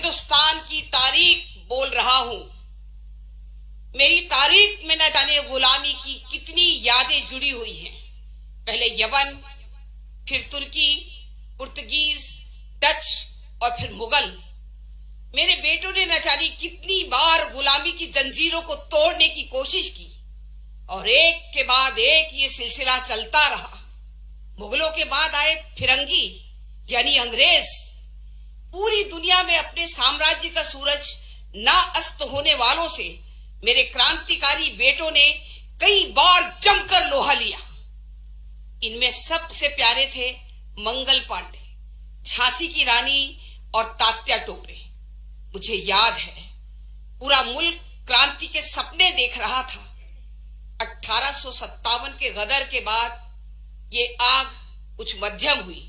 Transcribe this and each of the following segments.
हिंदुस्तान की तारीख बोल रहा हूं। मेरी तारीख में न जाने गुलामी की कितनी यादें जुड़ी हुई हैं। पहले यमन, फिर तुर्की, पुर्तगीज, डच और फिर मुगल। मेरे बेटों ने न जाने कितनी बार गुलामी की जंजीरों को तोड़ने की कोशिश की और एक के बाद एक ये सिलसिला चलता रहा। मुगलों के बाद आए फिरंगी यानी अंग्रेज। पूरी दुनिया में अपने साम्राज्य का सूरज ना अस्त होने वालों से मेरे क्रांतिकारी बेटों ने कई बार जमकर लोहा लिया। इनमें सबसे प्यारे थे मंगल पांडे, झांसी की रानी और तात्या टोपे। मुझे याद है पूरा मुल्क क्रांति के सपने देख रहा था। 1857 के गदर के बाद ये आग कुछ मध्यम हुई,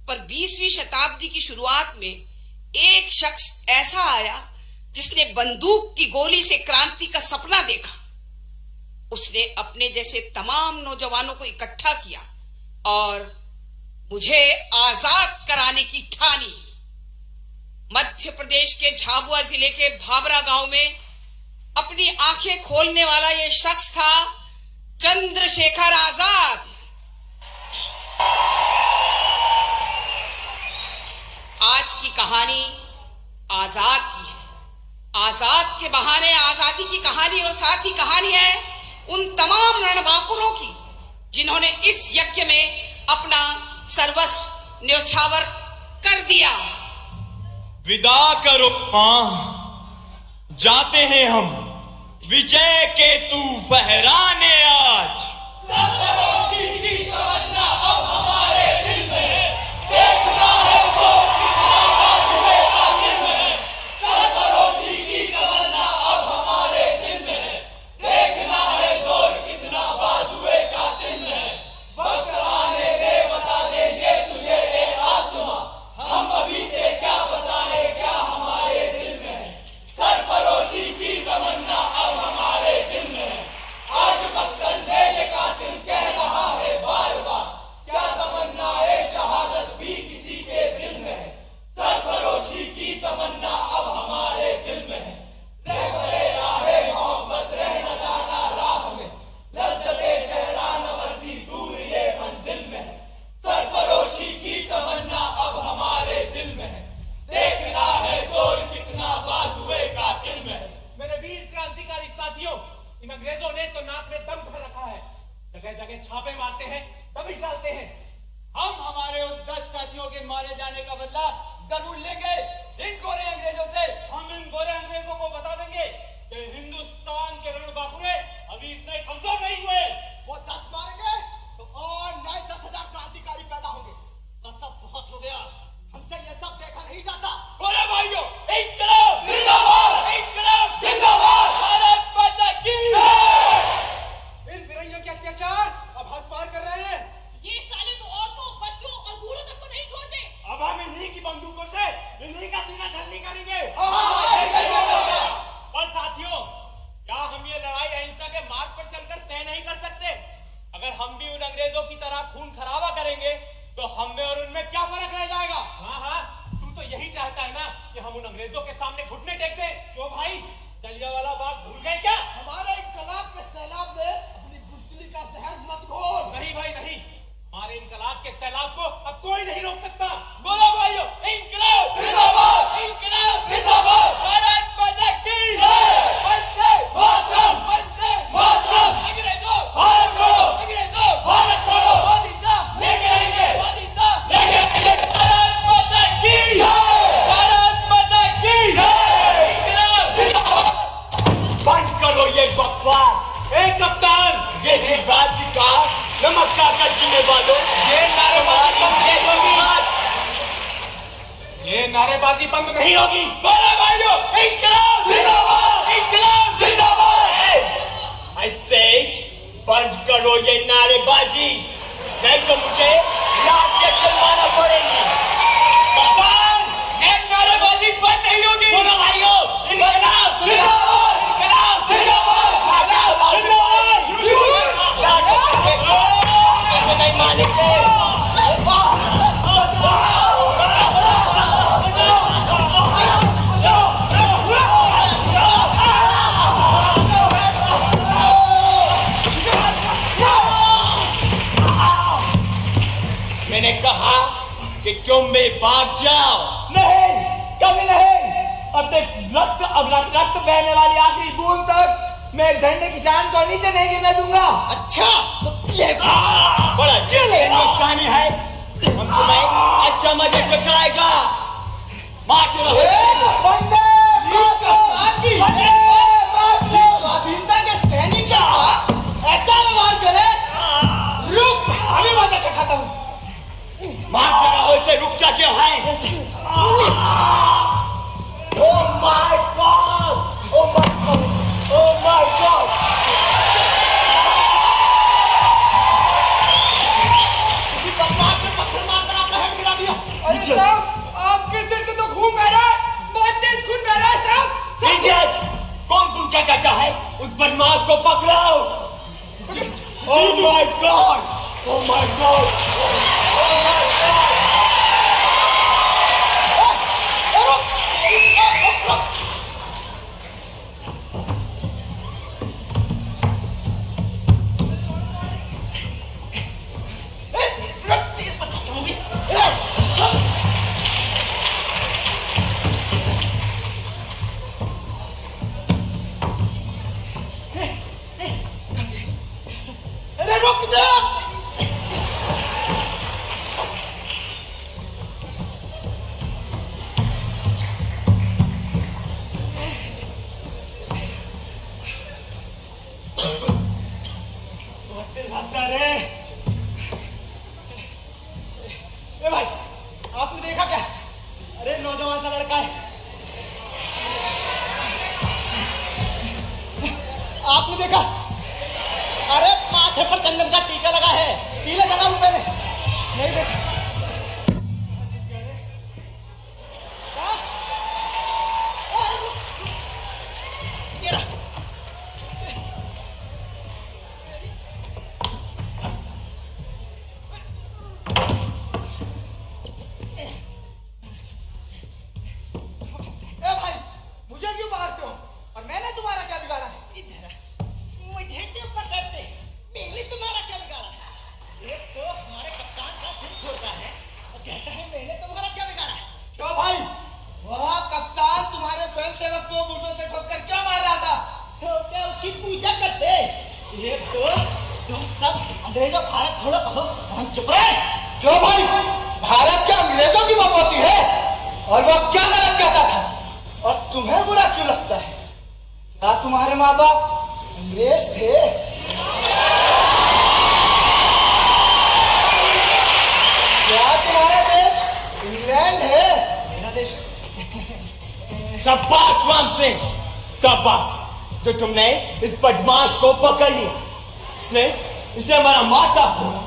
पर 20वीं शताब्दी की शुरुआत में एक शख्स ऐसा आया जिसने बंदूक की गोली से क्रांति का सपना देखा। उसने अपने जैसे तमाम नौजवानों को इकट्ठा किया और मुझे आजाद कराने की ठानी। मध्य प्रदेश के झाबुआ जिले के भाबरा गांव में अपनी आंखें खोलने वाला यह शख्स था चंद्रशेखर आजाद। आज की कहानी आजाद की है। आजाद के बहाने आजादी की कहानी और साथ ही कहानी है उन तमाम रणबांकुरों की जिन्होंने इस यज्ञ में अपना सर्वस्व न्योछावर कर दिया। विदा करो मां, जाते हैं हम विजय के तू फहराने आज। छापे मारते हैं, दबिश डालते हैं। हम हमारे उन 10 साथियों के मारे जाने का बदला जरूर लेंगे इन गोरे अंग्रेजों से। हम इन गोरे अंग्रेजों को बता देंगे कि हिंदुस्तान के रणबांकुरे अभी इतने कमजोर नहीं हुए। वो 10 मारेंगे तो और नए 10,000 क्रांतिकारी पैदा होंगे। कसब बहुत हो गया, हमसे ये सब देखा नहीं जाता। बोले भाइयों, इंकलाब जिंदाबाद, इंकलाब जिंदाबाद, भारत माता की जय। इन फिरंगियों के अत्याचार अब हद पार कर रहे हैं। ये साले तो औरतों, बच्चों और बूढ़ों तक को नहीं छोड़ते। अब हम इन्हीं की बंदूकों से इन्हीं का सीना जल्दी करेंगे। और साथियों, क्या हम ये लड़ाई अहिंसा के मार्ग पर चलकर तय नहीं कर सकते? अगर हम भी उन अंग्रेजों की तरह खून खराबा करेंगे तो हम में और उनमें क्या फर्क रह जाएगा? हाँ हाँ, तू तो यही चाहता है ना कि हम उन अंग्रेजों के सामने घुटने टेक दें। क्यों भाई, जलियांवाला बाग भूल गए क्या? हमारे इनकलाब के सैलाब में अपनी बुज़दिली का जहर मत घोल। नहीं भाई नहीं, हमारे इनकलाब के सैलाब को अब कोई नहीं रोक सकता। बोलो भाइयों, इंकलाब जिंदाबाद, इंकलाब जिंदाबाद, भारत माता की जय। वंदे मातरम, वंदे मातरम। अंग्रेजों भारत छोड़ो, अंग्रेजों भारत छोड़ो। वादिता लेके आएंगे, वादिता लेके आएंगे। भारत माता की जय, भारत माता की जय। इंकलाब जिंदाबाद। बंद करो ये बकवास। ए कप्तान, ये राज्य का नमक खाकर जीने वालों, ये नारेबाजी बंद नहीं होगी। बोलो भाइयों, इंकलाब जिंदाबाद, इंकलाब जिंदाबाद। I said, बंद करो ये नारेबाजी, नहीं तो मुझे लात के चलवाना पड़ेगी। कप्तान, ये नारेबाजी बंद नहीं होगी। बोलो भाइयों, इंकलाब जिंदाबाद, इंकलाब जिंदाबाद, इंकलाब जिंदाबाद। नहीं मानेंगे। से भाग जाओ। नहीं, कभी नहीं। अब रक्त बहने वाली आखिरी बूंद तक मैं इस झंडे की शान को नीचे नहीं गिरने दूंगा। अच्छा तो ये बड़ा हिंदुस्तानी है, हम तुम्हें अच्छा मजे चखाएगा। मार्च रहो। वंदे स्वाधीनता के सैनिक के साथ ऐसा व्यवहार करे, रुक अभी मजा चखाता हूँ। मार्च रहो, इसे रुक जा क्यों है? Oh my God! Oh my God! Oh my God! अरे साहब, आपके सिर से तो खून बह रहा है, बहुत तेज खून बह रहा है साहब। जज, कौन तुम क्या कहता है? उस बदमाश को पकड़ो। Oh my God! Oh my God! Oh my God! अरे रुक जा। ए भाई, आपने देखा क्या? अरे नौजवान सा लड़का है। आपने देखा? अरे माथे पर चंदन का टीका लगा है, टीला जला हुआ मैंने नहीं देखा। ये रहा। ए भाई, मुझे क्यों मारते हो? और मैंने तुम्हारा क्या बिगाड़ा है? मुझे क्यों पकड़ते? मैंने तुम्हारा क्या बिगाड़ा है? एक तो हमारे कप्तान का सिर फोड़ता है और कहता है मैंने तुम्हारा क्या बिगाड़ा है? क्यों भाई? वह कप्तान तुम्हारे स्वयंसेवक को बूटों से ठोककर क्यों मार रहा था? तो क्या उसकी पूजा करते? ये तो तुम सब अंग्रेजों भारत छोड़ो कहो, हम चुप रहे। क्यों भाई? भारत क्या अंग्रेजों की बकौती है? और वह क्या गलत कहता था? और तुम्हें बुरा क्यों लगता है? क्या तुम्हारे माँ बाप अंग्रेज थे? क्या तुम्हारा देश इंग्लैंड है? मेरा देश शाबाश राम सिंह, शाबाश जो तुमने इस बदमाश को पकड़ लिया। इसने हमारा माता फोड़ा।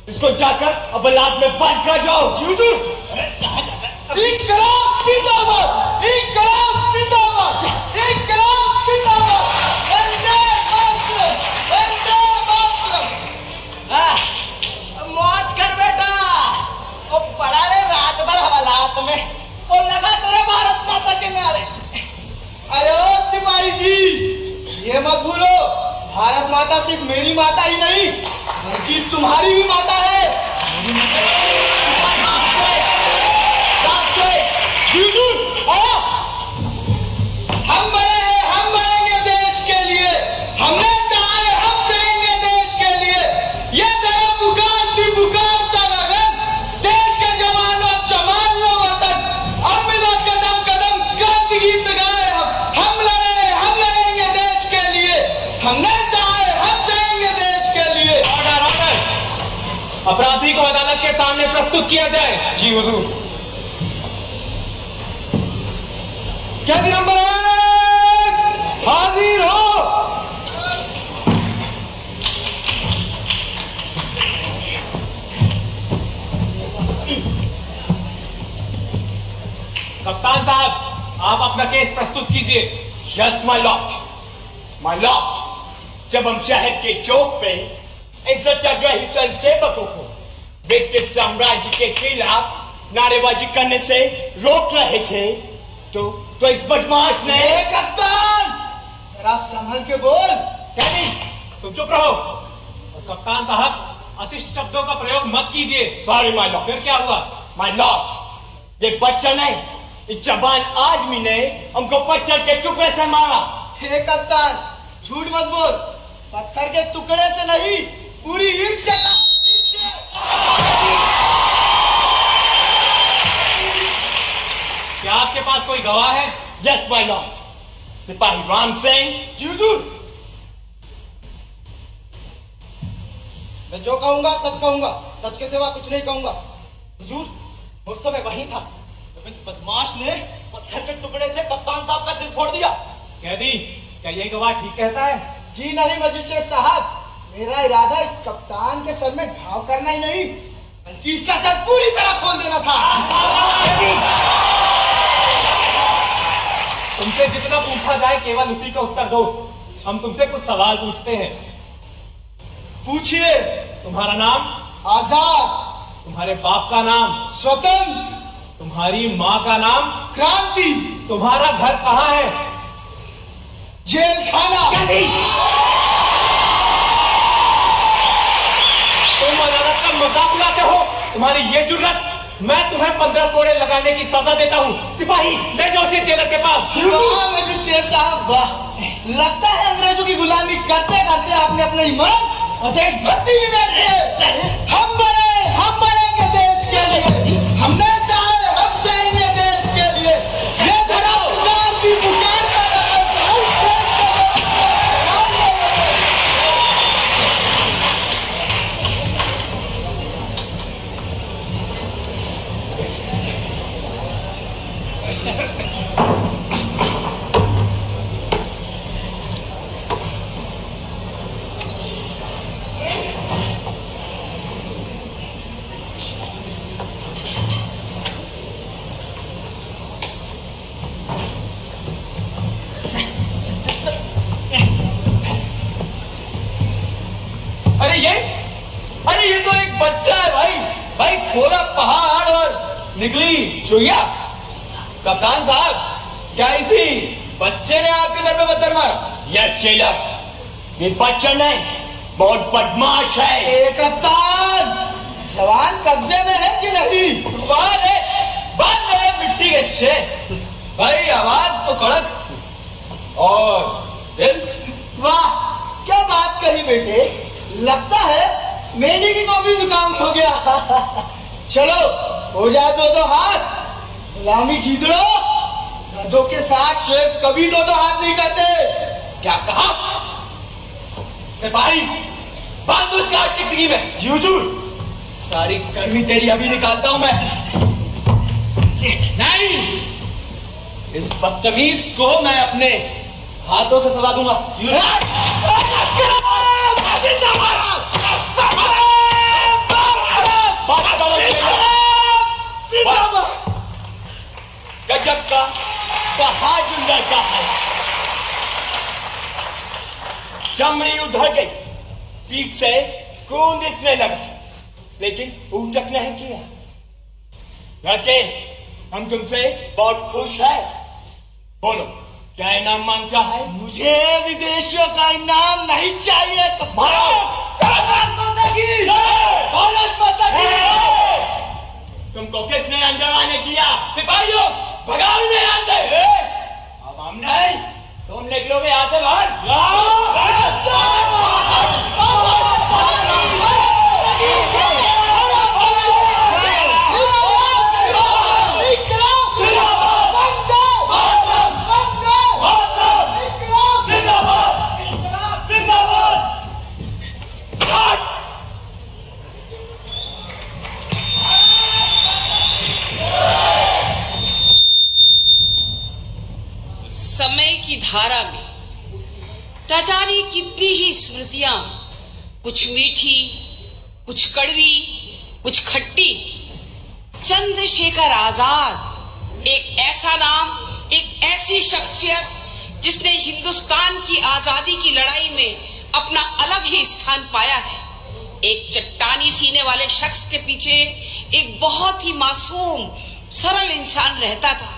इसको जाकर अब औलाद में बंद कर जाओ। कहाँ जाता है? इनकलाब जिंदाबाद! इनकलाब जिंदाबाद! इनकलाब जिंदाबाद! वंदे मातरम! वंदे मातरम! मौज कर बेटा। वो पड़ा रे रात भर हवालात में, वो लगा तेरे भारत माता के नारे। अरे ओ सिपाही जी, ये मत भूलो, भारत माता सिर्फ मेरी माता ही नहीं बल्कि तुम्हारी भी माता है। हम बने हैं, हम बनेंगे देश के लिए। हमने सहाय, हम सहेंगे देश के लिए। ये करो पुकारती पुकारता लगन, देश के जवानों संभाल लो वतन। अब मिलो कदम कदम क्रांति गीत गाए हम लड़ेंगे देश के लिए। हमने सहाय, हम सहेंगे देश के लिए। Order, order. अपराधी को अदालत के सामने प्रस्तुत किया जाए। जी हुजूर। कैदी नंबर 1 हाजिर हो। कप्तान साहब, आप अपना केस प्रस्तुत कीजिए। Yes my Lord, my Lord. जब हम शहर के चौक पे इन सत्याग्रही स्वयंसेवकों को ब्रिटिश साम्राज्य के खिलाफ नारेबाजी करने से रोक रहे थे तो इस बदमाश ने। कप्तान जरा संभल के बोल। कैदी, तुम चुप रहो। और कप्तान साहब, अशिष्ट शब्दों का प्रयोग मत कीजिए। Sorry my Lord. फिर क्या हुआ? माय लॉर्ड, ये पत्थर नहीं, इस जबान आदमी ने हमको पत्थर के टुकड़े से मारा। हे कप्तान, झूठ मत बोल। पत्थर के टुकड़े से नहीं, पूरी ईंट से। क्या आपके पास कोई गवाह है? यस माय लॉर्ड, सिपाही राम सिंह। जी हुजूर। मैं जो कहूंगा सच कहूंगा, सच के सिवा कुछ नहीं कहूंगा। हुजूर, उस समय वही था जब इस बदमाश ने पत्थर के टुकड़े से कप्तान साहब का सिर फोड़ दिया। कैदी, क्या ये गवाह ठीक कहता है? जी नहीं मजिस्ट्रेट साहब, मेरा इरादा इस कप्तान के सर में घाव करना ही नहीं, बल्कि इसका सर पूरी तरह खोल देना था। तुमसे जितना पूछा जाए केवल उसी का उत्तर दो। हम तुमसे कुछ सवाल पूछते हैं। पूछिए। तुम्हारा नाम? आजाद। तुम्हारे बाप का नाम? स्वतंत्र। तुम्हारी माँ का नाम? क्रांति। तुम्हारा घर कहाँ है? जेल खाना। तुम अदालत का मजाक उड़ाते हो? तुम्हारी ये जुर्रत? मैं तुम्हें 15 कोड़े लगाने की सजा देता हूँ। सिपाही, ले जाओ इसे जेलर के पास। वाह मजिस्ट्रेट साहब वाह, लगता है अंग्रेजों की गुलामी करते करते आपने अपने ईमान और देशभक्ति भी मिल गई। हम बनेंगे देश के लिए, हमने चाहे हम सहेंगे देश के लिए। ये धर्म क्रांति पुकार अरे ये तो एक बच्चा है भाई। भाई खोला पहाड़ और निकली चुहिया। कप्तान साहब, क्या इसी बच्चे ने आपके सर पे पत्थर मारा? यस जेलर, ये पत्थर नहीं, बहुत बदमाश है। ए कप्तान, जवान कब्जे में है कि नहीं? बात है मिट्टी के शेर। भाई आवाज तो कड़क और दिल। वाह, क्या बात कही बेटे। लगता है मेंढी की को भी जुकाम हो गया। चलो हो जाए दो हाथ। गुलामी गीदड़ो, गधों के साथ शेर कभी दो हाथ नहीं करते। क्या कहा? सिपाही, बांध दो इसका हाथ टिकटिकी में। जी हुजूर। सारी गर्मी तेरी अभी निकालता हूं मैं। नहीं, इस बदतमीज को मैं अपने हाथों से सजा दूंगा। गजब का बहादुर लड़का है। चमड़ी उधर गई, पीठ से खून रिसने लगा, लेकिन ऊतक नहीं किया। लड़के, हम तुमसे बहुत खुश है। बोलो, क्या इनाम मांगता है? मुझे विदेशियों का इनाम नहीं चाहिए। तुमको किसने अंदर आने किया? सिपाहियों, भगाओ इन्हें यहाँ से। अब हम नहीं, तुम निकलोगे यहाँ से बाहर। समय की धारा में न जाने कितनी ही स्मृतियां, कुछ मीठी, कुछ कड़वी, कुछ खट्टी। चंद्रशेखर आजाद एक ऐसा नाम, एक ऐसी शख्सियत जिसने हिंदुस्तान की आजादी की लड़ाई में अपना अलग ही स्थान पाया है। एक चट्टानी सीने वाले शख्स के पीछे एक बहुत ही मासूम सरल इंसान रहता था।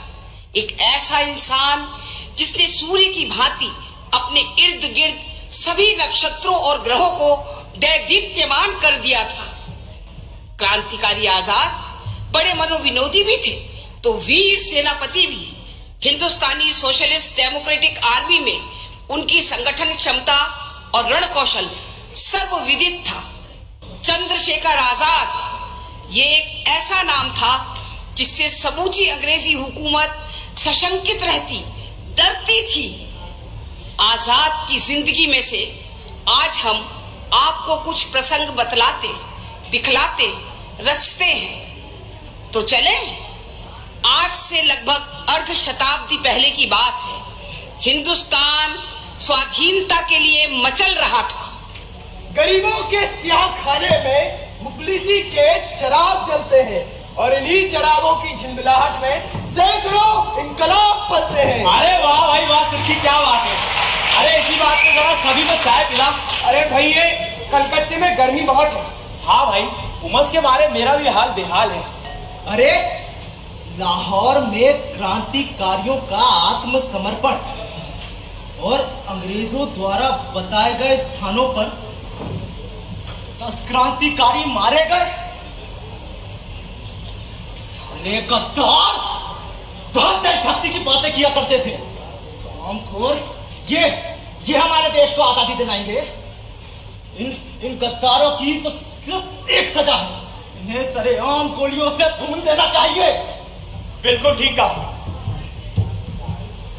एक ऐसा इंसान जिसने सूर्य की भांति अपने इर्द गिर्द सभी नक्षत्रों और ग्रहों को दैदीप्यमान कर दिया था। क्रांतिकारी आजाद बड़े मनोविनोदी भी थे, तो वीर सेनापति भी हिंदुस्तानी सोशलिस्ट डेमोक्रेटिक आर्मी में उनकी संगठन क्षमता और रण कौशल सर्वविदित था। चंद्रशेखर आजाद ये एक ऐसा नाम था जिससे समूची अंग्रेजी हुकूमत सशंकित रहती, डरती थी। आजाद की जिंदगी में से आज हम आपको कुछ प्रसंग बतलाते, दिखलाते, रचते हैं। तो चले, आज से लगभग अर्ध शताब्दी पहले की बात है। हिंदुस्तान स्वाधीनता के लिए मचल रहा था। गरीबों के स्याह खाने में मुफलिसी के चराग जलते हैं और इन्हीं चरागों की झिलमिलाहट में सैकड़ों इंकलाब बनते हैं। अरे वाह भाई वाह, सुखी क्या बात है। अरे इसी बात पे जरा सभी को चाय पिला। अरे भाई ये कलकत्ते में गर्मी बहुत है। हाँ भाई, उमस के मारे मेरा भी हाल बेहाल है। अरे लाहौर में क्रांतिकारियों का आत्मसमर्पण और अंग्रेजों द्वारा बताए गए स्थानों पर 10 क्रांतिकारी मारे गए। साले गद्दार देशभक्ति की बातें किया करते थे। कामखोर, ये हमारे देश को आजादी दिलाएंगे। इन गद्दारों की तो सिर्फ एक सजा है, इन्हें सरेआम गोलियों से भून देना चाहिए। बिल्कुल ठीक कहा।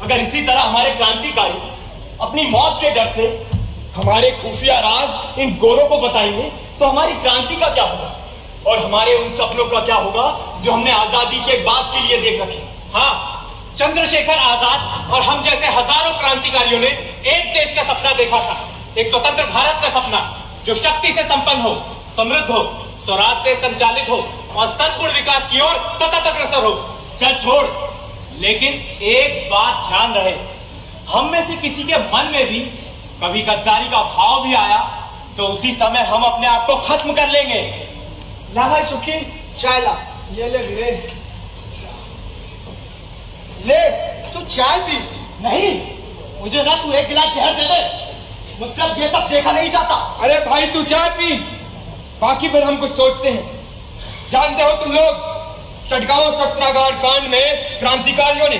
अगर इसी तरह हमारे क्रांतिकारी अपनी मौत के डर से हमारे खुफिया राज इन गोरों को बताएंगे तो हमारी क्रांति का क्या होगा और हमारे उन सपनों का क्या होगा जो हमने आजादी के बाद के लिए देख रखे। हाँ, चंद्रशेखर आजाद और हम जैसे हजारों क्रांतिकारियों ने एक देश का सपना देखा था, एक स्वतंत्र भारत का सपना जो शक्ति से संपन्न हो, समृद्ध हो, स्वराज से संचालित हो और सर्वगुण विकास की ओर सतत अग्रसर हो। चल छोड़, लेकिन एक बात ध्यान रहे, हम में से किसी के मन में भी कभी गद्दारी का भाव भी आया तो उसी समय हम अपने आप को खत्म कर लेंगे। ला भाई सुखी, चाय ला। ये ले वीरे, ले तू चाय पी। नहीं, मुझे ना तू एक गिलास जहर दे दे, मुझसे अब ये सब देखा नहीं जाता। अरे भाई तू चाय पी, बाकी फिर हम कुछ सोचते हैं। जानते हो तुम लोग, चटगांव शस्त्रागार कांड में क्रांतिकारियों ने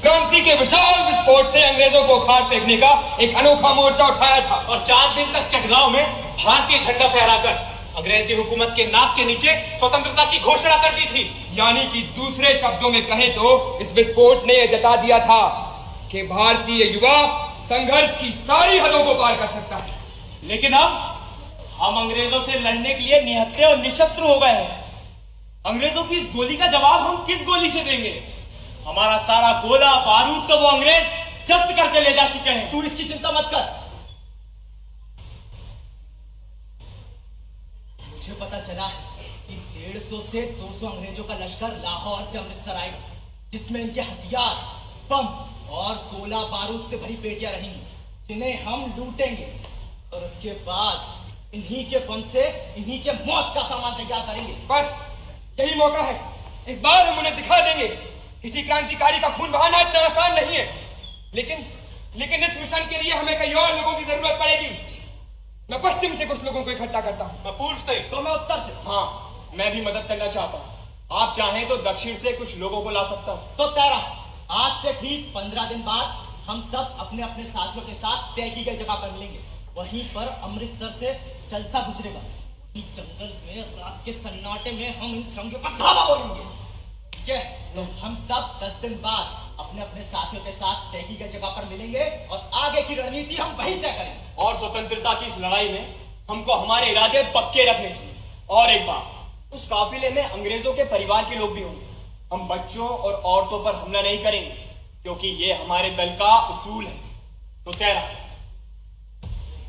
क्रांति के विशाल विस्फोट से अंग्रेजों को उखाड़ फेंकने का एक अनोखा मोर्चा उठाया था और 4 दिन तक चटगांव में भारतीय झंडा फहराकर अंग्रेजी हुकूमत के नाक के नीचे स्वतंत्रता की घोषणा कर दी थी। यानी कि दूसरे शब्दों में कहें तो इस विस्फोट ने यह जता दिया था कि भारतीय युवा संघर्ष की सारी हदों को पार कर सकता है। लेकिन अब हम अंग्रेजों से लड़ने के लिए निहत्थे और निशस्त्र हो गए हैं। अंग्रेजों की इस गोली का जवाब हम किस गोली से देंगे? हमारा सारा गोला बारूद तो वो अंग्रेज जब्त करके ले जा चुके हैं। तू इसकी चिंता मत कर, मुझे पता चला कि 150 से 200 अंग्रेजों का लश्कर लाहौर से अमृतसर आएगा, जिसमें इनके हथियार, बम और गोला बारूद से भरी पेटियां रहेंगी, जिन्हें हम लूटेंगे और उसके बाद इन्हीं के बम से इन्हीं के मौत का सामान तैयार करेंगे। बस यही मौका है, इस बार हम उन्हें दिखा देंगे। किसी क्रांतिकारी का खून बहाना इतना आसान नहीं है, लेकिन इस मिशन के लिए हमें कई और लोगों की जरूरत पड़ेगी। मैं पश्चिम से कुछ लोगों को इकट्ठा करता हूँ। मैं पूर्व से, तो मैं उत्तर से। हाँ, मैं भी मदद करना चाहता हूँ। आप चाहें तो दक्षिण से कुछ लोगों को ला सकता हूँ। तो तेरा आज से ठीक 15 दिन बाद हम सब अपने अपने साथियों के साथ तय की गई जगह पर मिलेंगे। वहीं पर अमृतसर से जलसा गुजरेगा। इस जंगल में रात के सन्नाटे में हम इन तिरंगे पर धावा बोलेंगे। ठीक है, तो हम सब 10 दिन बाद अपने अपने साथियों के साथ तय की गई जगह पर मिलेंगे और आगे की रणनीति हम वहीं तय करेंगे। और स्वतंत्रता की इस लड़ाई में हमको हमारे इरादे पक्के रखने हैं। और एक बात, उस काफिले में अंग्रेजों के परिवार के लोग भी होंगे। हम बच्चों और औरतों पर हमला नहीं करेंगे, क्योंकि ये हमारे दल का उसूल है। तो तेरा,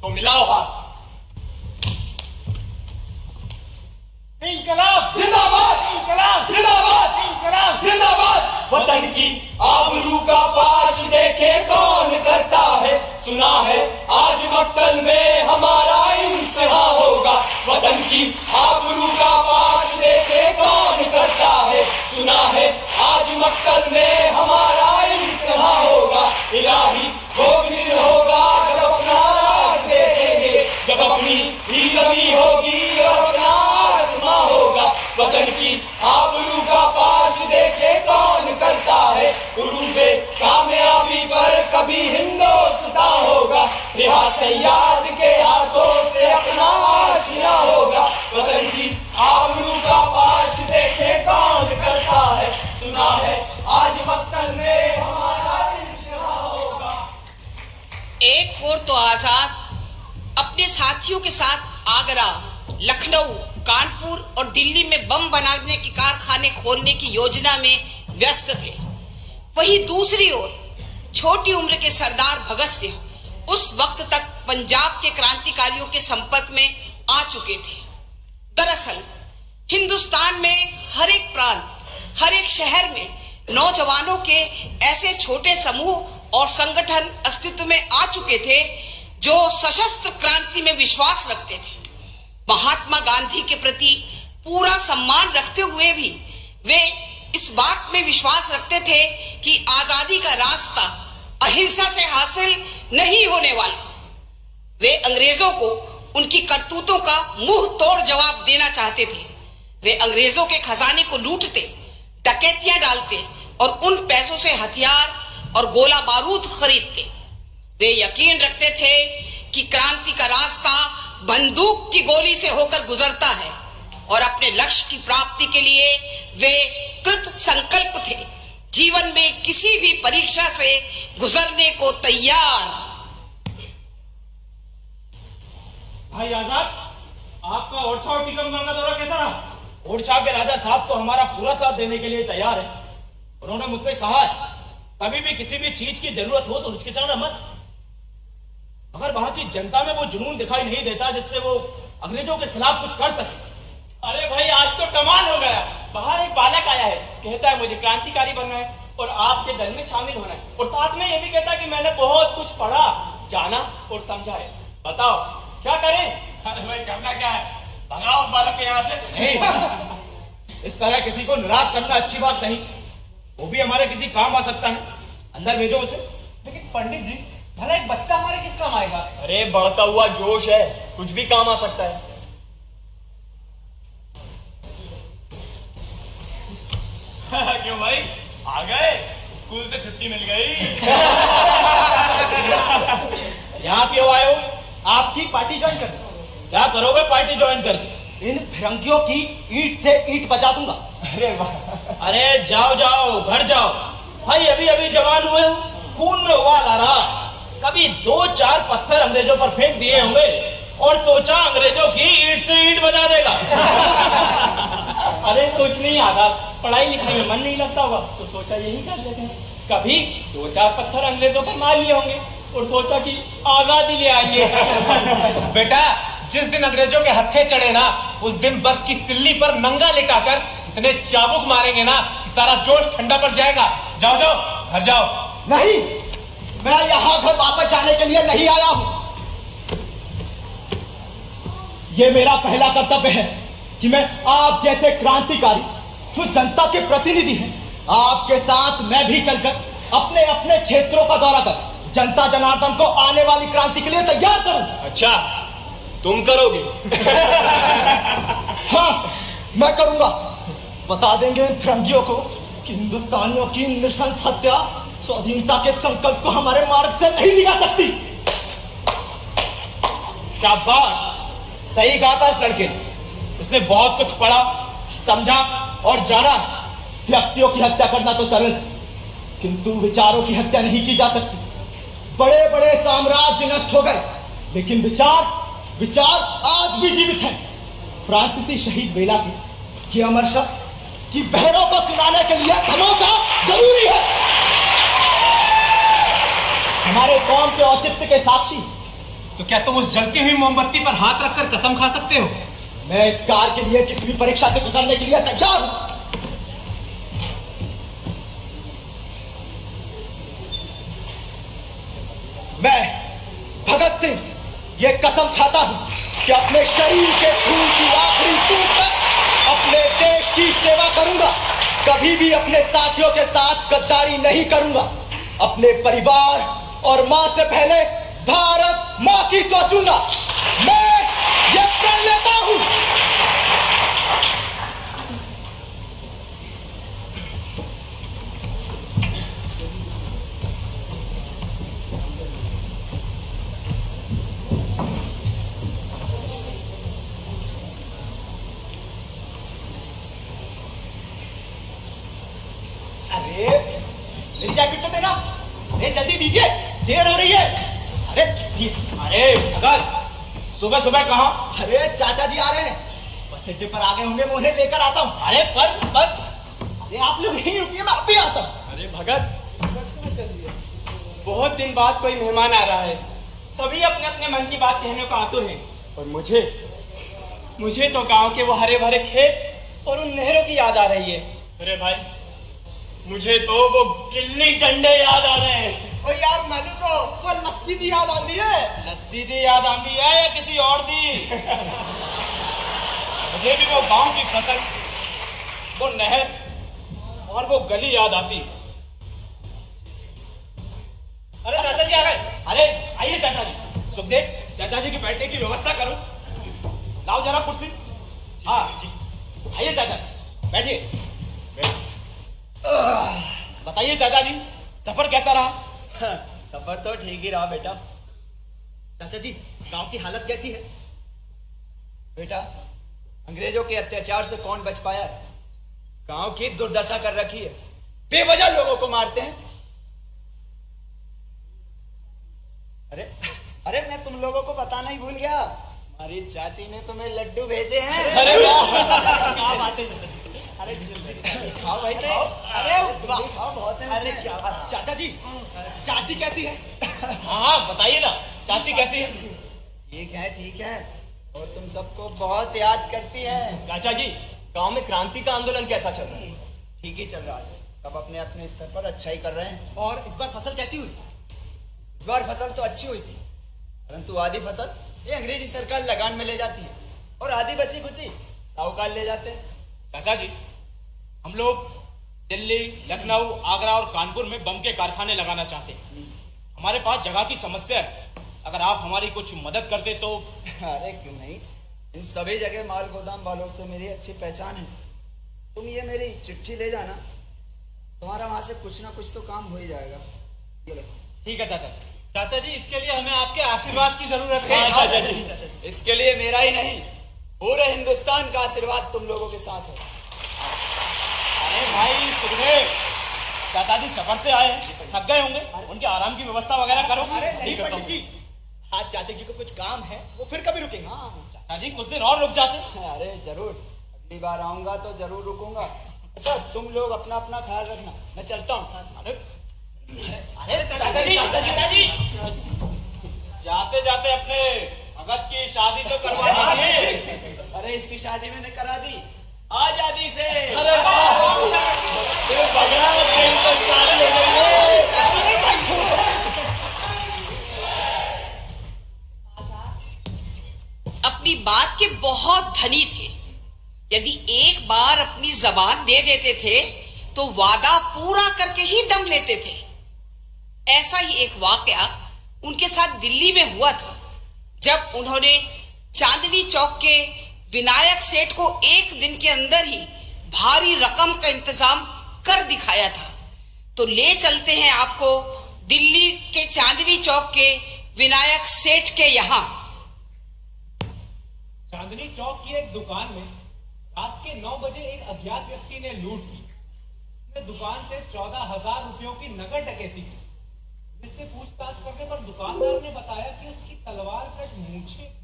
तो मिलाओ हाथ। इंकलाब जिंदाबाद, इंकलाब जिंदाबाद, इंकलाब जिंदाबाद। वतन की आबरू का पाश देखे कौन करता है, सुना है आज मक्तल में हमारा इम्तिहान होगा। वतन की आबरू का पाश देखे कौन करता है, सुना है आज मक्तल में हमारा इम्तिहान होगा। इलाही भोग दिन होगा जब अपना राज देखेंगे, जब अपनी ही जमीन होगी और अपना आसमां होगा। वतन की आबरू का पाश देखे कौन सयाद के हाथों से अपना आशिया होगा। वतन की आबरू का पाश देखे कौन करता है, सुना है आज मक्तल में हमारा इंशा होगा। एक और तो आजाद अपने साथियों के साथ आगरा, लखनऊ, कानपुर और दिल्ली में बम बनाने के कारखाने खोलने की योजना में व्यस्त थे। वहीं दूसरी ओर छोटी उम्र के सरदार भगत सिंह उस वक्त तक पंजाब के क्रांतिकारियों के संपर्क में आ चुके थे। दरअसल हिंदुस्तान में हर एक प्रांत, हर एक शहर में नौजवानों के ऐसे छोटे समूह और संगठन अस्तित्व में आ चुके थे जो सशस्त्र क्रांति में विश्वास रखते थे। महात्मा गांधी के प्रति पूरा सम्मान रखते हुए भी वे इस बात में विश्वास रखते थे कि आजादी का रास्ता अहिंसा से हासिल नहीं होने वाला। वे अंग्रेजों को उनकी करतूतों का मुंह तोड़ जवाब देना चाहते थे। वे अंग्रेजों के खजाने को लूटते, डकैतियां डालते और उन पैसों से हथियार और गोला बारूद खरीदते। वे यकीन रखते थे कि क्रांति का रास्ता बंदूक की गोली से होकर गुजरता है और अपने लक्ष्य की प्राप्ति के लिए वे कृत संकल्प थे, जीवन में किसी भी परीक्षा से गुजरने को तैयार। भाई आजाद, आपका ओरछा और टीकमगढ़ का दौरा कैसा रहा? ओरछा के राजा साहब तो हमारा पूरा साथ देने के लिए तैयार है। उन्होंने मुझसे कहा है कभी भी किसी भी चीज की जरूरत हो तो हिचकिचाना मत। मगर वहां की जनता में वो जुनून दिखाई नहीं देता जिससे वो अंग्रेजों के खिलाफ कुछ कर सके। अरे भाई, आज तो कमाल हो गया। बाहर एक बालक आया है, कहता है मुझे क्रांतिकारी बनना है और आपके दल में शामिल होना है, और साथ में ये भी कहता है कि मैंने बहुत कुछ पढ़ा, जाना और समझा है। बताओ क्या करें? अरे भाई, करना क्या है? भगाओ उस बालक के यहाँ से। नहीं, इस तरह किसी को निराश करना अच्छी बात नहीं। वो भी हमारे किसी काम आ सकता है। अंदर भेजो उसे। लेकिन पंडित जी, भला एक बच्चा हमारे किस काम आएगा? अरे बढ़ता हुआ जोश है, कुछ भी काम आ सकता है। क्यों भाई, आ गए? स्कूल से छुट्टी मिल गई। यहाँ क्यों आए हो? आपकी पार्टी ज्वाइन कर। क्या करोगे पार्टी ज्वाइन करके? इन फिरंगियों की ईंट से ईंट बजा दूंगा। अरे वाह! अरे जाओ जाओ, घर जाओ भाई। अभी अभी जवान हुए हो, खून में उबाल आ रहा। कभी 2-4 पत्थर अंग्रेजों पर फेंक दिए होंगे और सोचा अंग्रेजों की ईंट से ईंट बजा देगा। अरे कुछ नहीं आजाद, पढ़ाई लिखाई में मन नहीं लगता होगा तो सोचा यही कर लेते हैं। कभी 2-4 पत्थर अंग्रेजों पर मार लिए होंगे और सोचा कि आजादी ले आइए। बेटा, जिस दिन अंग्रेजों के हत्थे चढ़े ना, उस दिन बर्फ की सिल्ली पर नंगा लिटाकर इतने चाबुक मारेंगे ना कि सारा जोश ठंडा पड़ जाएगा। जाओ जाओ, घर जाओ। नहीं, मैं यहाँ घर वापस जाने के लिए नहीं आया हूँ। ये मेरा पहला कर्तव्य है कि मैं आप जैसे क्रांतिकारी जो जनता के प्रतिनिधि हैं, आपके साथ मैं भी चलकर अपने अपने क्षेत्रों का दौरा कर जनता जनार्दन को आने वाली क्रांति के लिए तैयार करूं। अच्छा, तुम करोगे? हाँ, मैं करूंगा। बता देंगे इन फिरंगियों को कि हिंदुस्तानियों की नृशंस हत्या स्वाधीनता के संकल्प को हमारे मार्ग से नहीं निकाल सकती। शाबाश, सही कहा था इस लड़के ने। उसने बहुत कुछ पढ़ा, समझा और जाना। व्यक्तियों की हत्या करना तो सरल, किंतु विचारों की हत्या नहीं की जा सकती। बड़े बड़े साम्राज्य नष्ट हो गए, लेकिन विचार आज भी जीवित है। फ्रांसीसी शहीद बेला की अमर शब्द कि बहरों को सुनाने के लिए धमाका जरूरी है। हमारे कौम के औचित्य के साक्षी। तो क्या तुम उस जलती हुई मोमबत्ती पर हाथ रखकर कसम खा सकते हो? मैं इस कार्य के लिए किसी भी परीक्षा से गुजरने के लिए तैयार हूं। मैं भगत सिंह ये कसम खाता हूं कि अपने शरीर के खून की आखिरी बूंद तक अपने देश की सेवा करूंगा। कभी भी अपने साथियों के साथ गद्दारी नहीं करूंगा। अपने परिवार और मां से पहले भारत मां की सोचूंगा। मैं ये प्रण लेता हूं। जल्दी दीजिए, देर हो रही है। अरे अरे अगर सुबह सुबह कहा? अरे चाचा जी आ रहे हैं, बस अड्डे पर आ गए होंगे, मैं उन्हें लेकर आता हूँ। अरे पर अरे आप लोग यहीं रुकिए, मैं आप भी आता हूँ। अरे भगत, बहुत दिन बाद कोई मेहमान आ रहा है, सभी अपने अपने मन की बात कहने को आतुर हैं, और मुझे तो गांव के वो हरे भरे खेत और उन नहरों की याद आ रही है। अरे भाई, मुझे तो वो गिल्ली डंडे याद आ रहे हैं। ओ यार मैंने तो वो लस्सी दी याद आती है। लस्सी दी याद आती है या किसी और दी? मुझे भी वो गांव की फसल, वो नहर और वो गली याद आती है। अरे चाचा जी आ गए। अरे आइए चाचा जी। सुखदेव, चाचा जी के बैठने की व्यवस्था करो। लाओ जरा कुर्सी। हाँ जी, आइए चाचा जी, बैठिए। बताइए चाचा जी, सफर कैसा रहा? सफर तो ठीक ही रहा बेटा। चाचा जी, गांव की हालत कैसी है? बेटा, अंग्रेजों के अत्याचार से कौन बच पाया है? गांव की दुर्दशा कर रखी है, बेवजह लोगों को मारते हैं। अरे अरे मैं तुम लोगों को बताना ही भूल गया, हमारी चाची ने तुम्हें लड्डू भेजे हैं। अरे वाह, क्या बात है चाचा जी। अरे खाओ भाई खाओ। अरे खाओ, बहुत है। अरे क्या बात। चाचा जी, चाची कैसी है? हाँ बताइए ना, चाची कैसी है? ठीक है, और तुम सबको बहुत याद करती है। चाचा जी, गांव में क्रांति का आंदोलन कैसा चल रहा है? ठीक ही चल रहा है, सब अपने अपने स्तर पर अच्छा ही कर रहे हैं। और इस बार फसल कैसी हुई? इस बार फसल तो अच्छी हुई थी, परंतु आधी फसल ये अंग्रेजी सरकार लगान में ले जाती है और आधी बची कुची साहूकार ले जाते हैं। चाचा जी, हम लोग दिल्ली, लखनऊ, आगरा और कानपुर में बम के कारखाने लगाना चाहते हैं। हमारे पास जगह की समस्या है, अगर आप हमारी कुछ मदद कर दे तो। अरे क्यों नहीं, इन सभी जगह माल गोदाम वालों से मेरी अच्छी पहचान है। तुम ये मेरी चिट्ठी ले जाना, तुम्हारा वहां से कुछ ना कुछ तो काम हो ही जाएगा। ये लो। ठीक है चाचा। चाचा जी, इसके लिए हमें आपके आशीर्वाद की जरूरत है। हाँ, चाचा जी, इसके लिए मेरा ही नहीं, पूरे हिंदुस्तान का आशीर्वाद तुम लोगों के साथ है। अरे भाई सुखदेव, चाचा जी सफर से आए हैं, थक गए होंगे, उनके आराम की व्यवस्था वगैरह करो। अरे नहीं करता पंडित हूँ। जी, आज चाचा जी को कुछ काम है, वो फिर कभी रुकेंगे। हाँ चाचा जी, कुछ दिन और रुक जाते। अरे जरूर, अगली बार आऊंगा तो जरूर रुकूंगा। अच्छा तुम लोग अपना अपना ख्याल रखना, मैं चलता हूँ। अरे चाचा जी, जाते जाते अपने भगत की शादी तो करवा दीजिए। अरे इसकी शादी मैंने करा दी आजादी से। अरे अपनी बात के बहुत धनी थे। यदि एक बार अपनी जबान दे देते थे तो वादा पूरा करके ही दम लेते थे। ऐसा ही एक वाकया उनके साथ दिल्ली में हुआ था, जब उन्होंने चांदनी चौक के विनायक सेठ को एक दिन के अंदर ही भारी रकम का इंतजाम कर दिखाया था। तो ले चलते हैं आपको दिल्ली के चांदनी चौक के विनायक सेठ के यहाँ। चांदनी चौक की एक दुकान में रात के 9 बजे एक अज्ञात व्यक्ति ने लूट की। उसने दुकान से 14,000 रुपयों की नकद डकैती की, जिससे पूछताछ करने पर दुकानदार ने बताया कि उसकी तलवार कट मूंछें थी।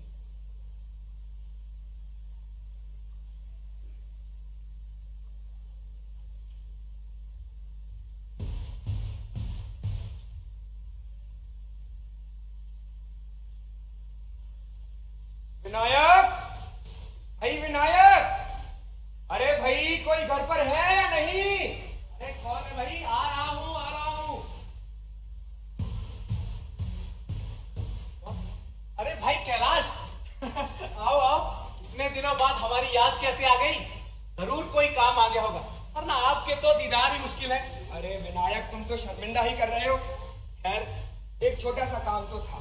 विनायक, भाई विनायक, अरे भाई कोई घर पर है या नहीं? अरे कौन है भाई? आ रहा हूँ। अरे भाई कैलाश, आओ। इतने दिनों बाद हमारी याद कैसे आ गई? जरूर कोई काम आ गया होगा, वरना आपके तो दीदार ही मुश्किल है। अरे विनायक, तुम तो शर्मिंदा ही कर रहे हो। खैर, एक छोटा सा काम तो था।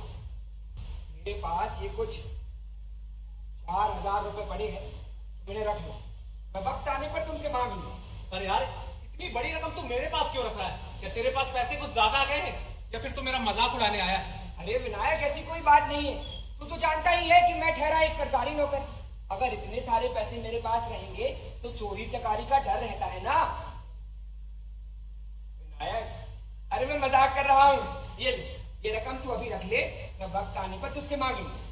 मेरे पास ये कुछ 4,000 रुपए पड़े हैं, मैंने रख लो, मैं वक्त आने पर तुमसे मांग लूंगा। अरे यार, इतनी बड़ी रकम तू मेरे पास क्यों रख रहा है? क्या तेरे पास पैसे कुछ ज्यादा आ गए हैं, या फिर तू मेरा मजाक उड़ाने आया है? अरे विनायक, ऐसी कोई बात नहीं है। तू तो जानता ही है कि मैं ठहरा एक सरकारी नौकर। अगर इतने सारे पैसे मेरे पास रहेंगे तो चोरी चकारी का डर रहता है ना। विनायक, अरे मैं मजाक कर रहा हूँ, ये ले, ये रकम तू अभी रख ले, मैं वक्त आने पर तुझसे मांगेंगे।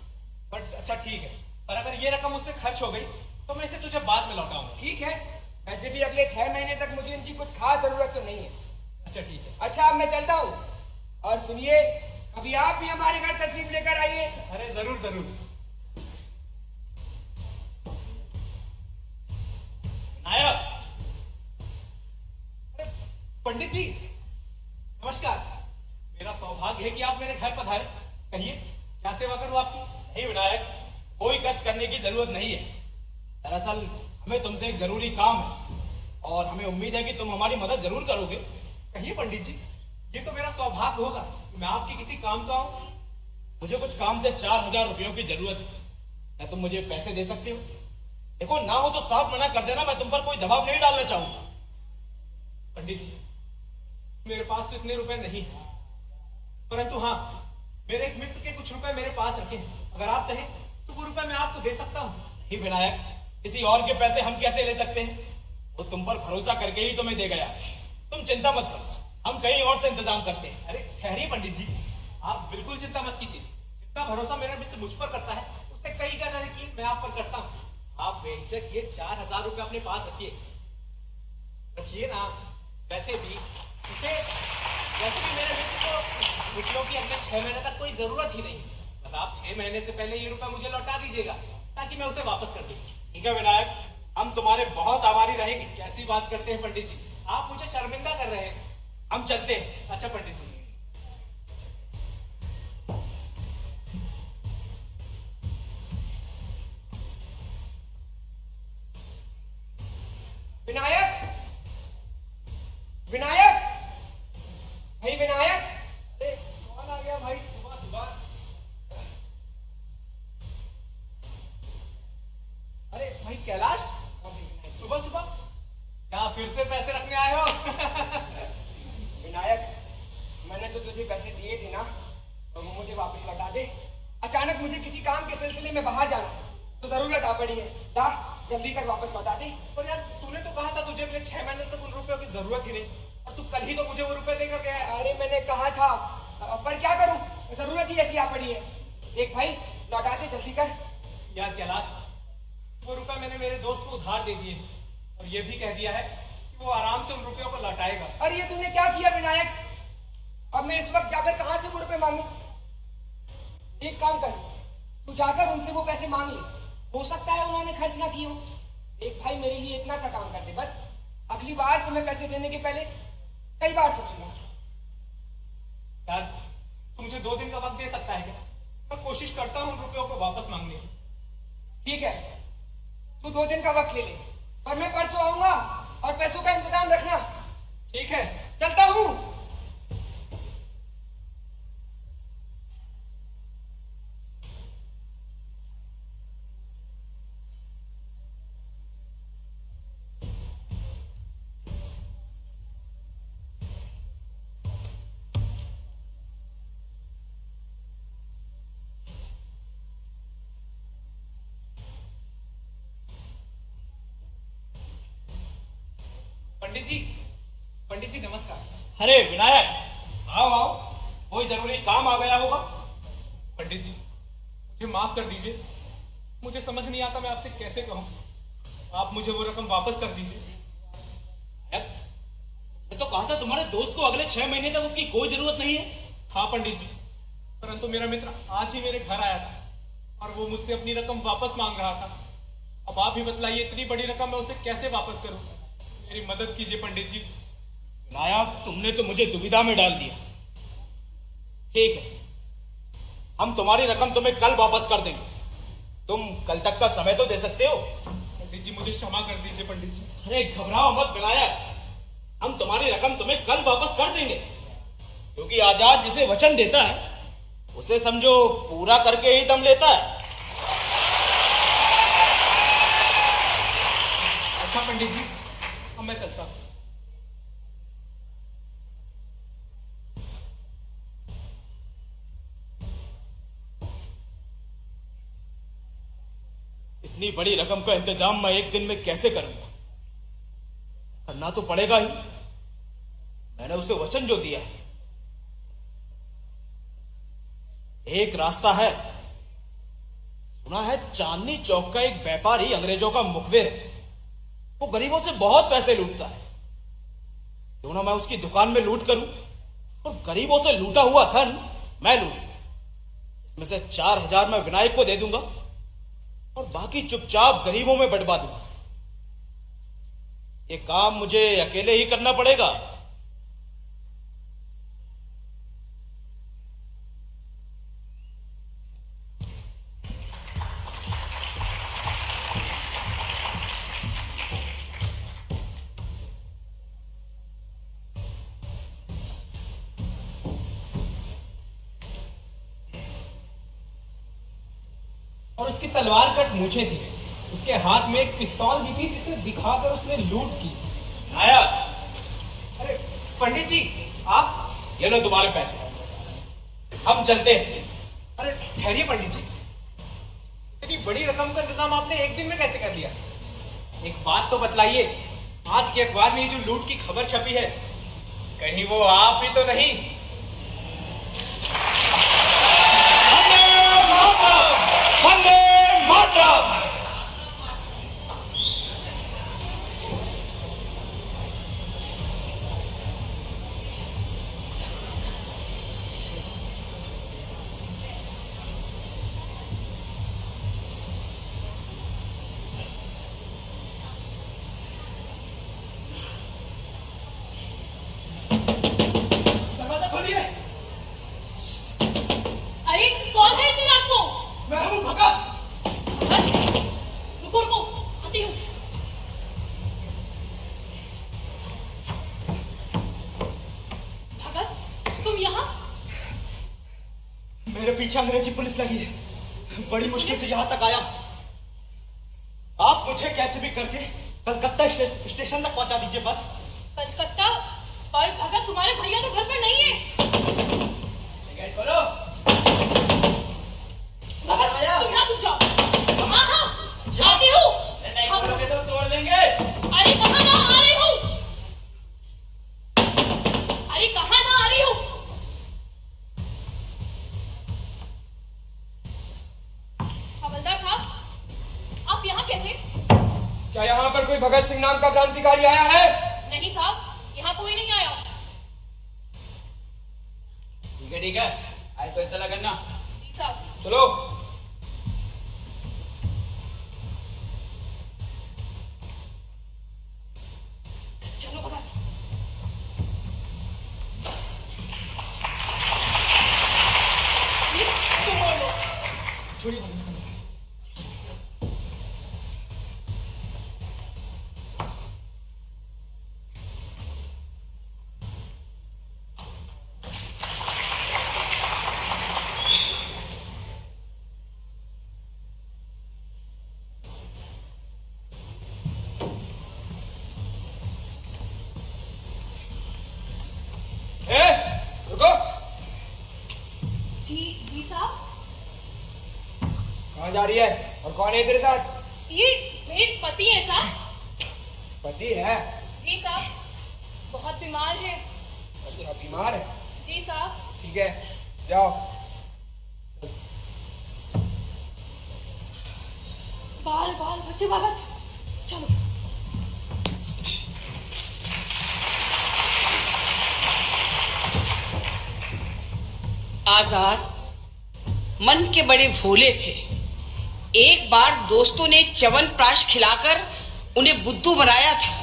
बट अच्छा ठीक है, पर अगर ये रकम मुझसे खर्च हो गई तो मैं इसे तुझे बाद में लौटाऊंगा। ठीक है, वैसे भी अगले 6 महीने तक मुझे इनकी कुछ खास जरूरत तो नहीं है। अच्छा ठीक है। अच्छा अब मैं चलता हूँ, और सुनिए कभी आप भी हमारे घर तशरीफ लेकर आइए। अरे जरूर जरूर। नायक, अरे पंडित जी नमस्कार, मेरा सौभाग्य है कि आप मेरे घर पधारे। कहिए क्या सेवा करूं आपकी? नहीं विनायक, कोई कष्ट करने की जरूरत नहीं है। दरअसल हमें तुमसे एक जरूरी काम है और हमें उम्मीद है कि तुम हमारी मदद जरूर करोगे। कहिए पंडित जी, ये तो मेरा सौभाग्य होगा कि मैं आपके किसी काम तो आऊं। मुझे कुछ काम से 4000 रुपयों की जरूरत है। क्या तुम मुझे पैसे दे सकते हो? देखो, ना हो तो साफ मना कर देना, मैं तुम पर कोई दबाव नहीं डालना चाहूंगा। पंडित जी मेरे पास तो इतने रुपए नहीं है, परंतु हाँ मेरे एक मित्र के कुछ रुपए मेरे पास रखे हैं। अगर आप कहें तो वो रुपए मैं आपको दे सकता हूँ। नहीं विनायक, किसी और के पैसे हम कैसे ले सकते हैं? वो तुम पर भरोसा करके ही तुम्हें दे गया। तुम चिंता मत करो, हम कहीं और से इंतजाम करते हैं। अरे ठहरिए पंडित जी, आप बिल्कुल चिंता मत कीजिए। जितना भरोसा मेरा मित्र मुझ पर करता है उससे कई ज्यादा यकीन मैं आप पर करता हूँ। आप बेहिचक ये 4000 रुपए अपने पास रखिए ना। वैसे भी मेरे मित्र को रुपयों की अगले 6 महीने तक कोई जरूरत ही नहीं। बस आप 6 महीने से पहले ये रुपए मुझे लौटा दीजिएगा ताकि मैं उसे वापस कर दूं। ठीक है विनायक, हम तुम्हारे बहुत आभारी रहेंगे। कैसी बात करते हैं पंडित जी, आप मुझे शर्मिंदा कर रहे हैं। हम चलते हैं। अच्छा पंडित जी। विनायक, विनायक, भाई विनायक। अरे कौन आ गया भाई सुबह सुबह? अरे भाई कैलाश, सुबह सुबह क्या फिर से पैसे रखने आए हो? विनायक, मैंने तो तुझे पैसे दिए थे ना, तो वो मुझे वापस लौटा दे। अचानक मुझे किसी काम के सिलसिले में बाहर जाना तो जरूरत आ पड़ी है। जा जल्दी कर वापस लौटा दे। और यार तूने तो कहा था तुझे अगले 6 महीने तक उन रुपयों की जरूरत ही नहीं, और तू कल ही तो मुझे वो रुपए देकर गया है। अरे मैंने कहा था, पर क्या करूं, जरूरत ही ऐसी आ पड़ी है। देख भाई, लौटा दे जल्दी कर। यार कैलाश, वो रुपए मैंने मेरे दोस्त को उधार दे दिए और ये भी कह दिया है कि वो आराम से उन रुपयों को लौटाएगा। अरे ये तूने क्या किया विनायक? अब मैं इस वक्त जाकर कहां से वो रुपए मांगू? एक काम कर, तू जाकर उनसे वो पैसे मांग ले। हो सकता है उन्होंने खर्च ना किए हो। एक भाई मेरे लिए इतना सा काम कर दे बस। अगली बार से मैं पैसे देने के पहले कई बार सोचूंगा। यार तू मुझे 2 दिन का वक्त दे सकता है क्या? मैं कोशिश करता हूँ उन रुपयों को वापस मांगने की। ठीक है, तू 2 दिन का वक्त ले ले, और मैं परसों आऊंगा, और पैसों का इंतजाम रखना। ठीक है। चलता हूँ। पंडित जी नमस्कार। अरे विनायक, आओ आओ, कोई जरूरी काम आ गया होगा। पंडित जी मुझे माफ कर दीजिए, मुझे समझ नहीं आता मैं आपसे कैसे कहूं। आप मुझे वो रकम वापस कर दीजिए। मैं तो कहा था तुम्हारे दोस्त को अगले 6 महीने तक उसकी कोई जरूरत नहीं है। हाँ पंडित जी, परंतु मेरा मित्र आज ही मेरे घर आया था और वो मुझसे अपनी रकम वापस मांग रहा था। अब आप ही बतलाइए, इतनी बड़ी रकम मैं उसे कैसे वापस करूं? मेरी मदद कीजिए पंडित जी। विनायक, तुमने तो मुझे दुविधा में डाल दिया। ठीक है, हम तुम्हारी रकम तुम्हें कल वापस कर देंगे। तुम कल तक का समय तो दे सकते हो। पंडित जी मुझे क्षमा कर दीजिए पंडित जी। अरे घबराओ मत विनायक, हम तुम्हारी रकम तुम्हें कल वापस कर देंगे, क्योंकि आजाद जिसे वचन देता है उसे समझो पूरा करके ही दम लेता है। अच्छा पंडित जी, अब मैं चलता हूं। इतनी बड़ी रकम का इंतजाम मैं एक दिन में कैसे करूंगा? करना तो पड़ेगा ही, मैंने उसे वचन जो दिया है। एक रास्ता है। सुना है चांदनी चौक का एक व्यापारी अंग्रेजों का मुखबिर है। वो गरीबों से बहुत पैसे लूटता है। क्यों ना मैं उसकी दुकान में लूट करूं और गरीबों से लूटा हुआ धन मैं लूटूं। इसमें से 4,000 मैं विनायक को दे दूंगा और बाकी चुपचाप गरीबों में बंटवा दूंगा। ये काम मुझे अकेले ही करना पड़ेगा। और उसकी तलवार कट मूछें थी। उसके हाथ में एक पिस्तौल भी थी जिसे दिखाकर उसने लूट की। आया, अरे पंडित जी, आप? ये लो तुम्हारे पैसे, हम चलते हैं। अरे ठहरिए पंडित जी, इतनी बड़ी रकम का इंतजाम आपने एक दिन में कैसे कर लिया? एक बात तो बतलाइए, आज के अखबार में ये जो लूट की खबर छपी है, कहीं वो आप ही तो नहीं? वंदे मातरम। दरवाजा खोलिए। अरे कौन है इतनी रात को? मैं हूं भगत। रुको रुको, आती हूँ। भगत, तुम यहाँ? मेरे पीछे अंग्रेजी पुलिस लगी है। बड़ी मुश्किल से यहां तक आया। आप मुझे कैसे भी करके कलकत्ता स्टेशन तक पहुंचा दीजिए बस। कलकत्ता? पर भगत, तुम्हारे भैया तो घर पर नहीं है। गेट खोलो। भगत, तुम यहाँ छुप जाओ। हाँ हाँ, आती हूँ। नहीं हाँ, खोलोगे तो तोड़ लेंगे। अरे कहाँ ना आ रही हूँ। अरे कहाँ ना आ रही हूँ। हवलदार साहब, आप यहाँ कैसे? क्या यहाँ पर कोई भगत सिंह नाम का क्रांतिकारी आया है? नहीं साहब, यहाँ कोई नहीं आया। ठीक है, आज तो ऐसा करना। जी साहब। चलो। चलो भगत। जी, तुम बोलो। छोड़िए। रुको। जी साहब। कहाँ जा रही है और कौन है तेरे साथ? ये मेरे पति है साहब। पति है? जी साहब, बहुत बीमार है। अच्छा, बीमार है? जी साहब। ठीक है, जाओ। बाल बाल बच्चे भगत, चलो। आजाद मन के बड़े भोले थे। एक बार दोस्तों ने च्यवनप्राश खिलाकर उन्हें बुद्धू बनाया था।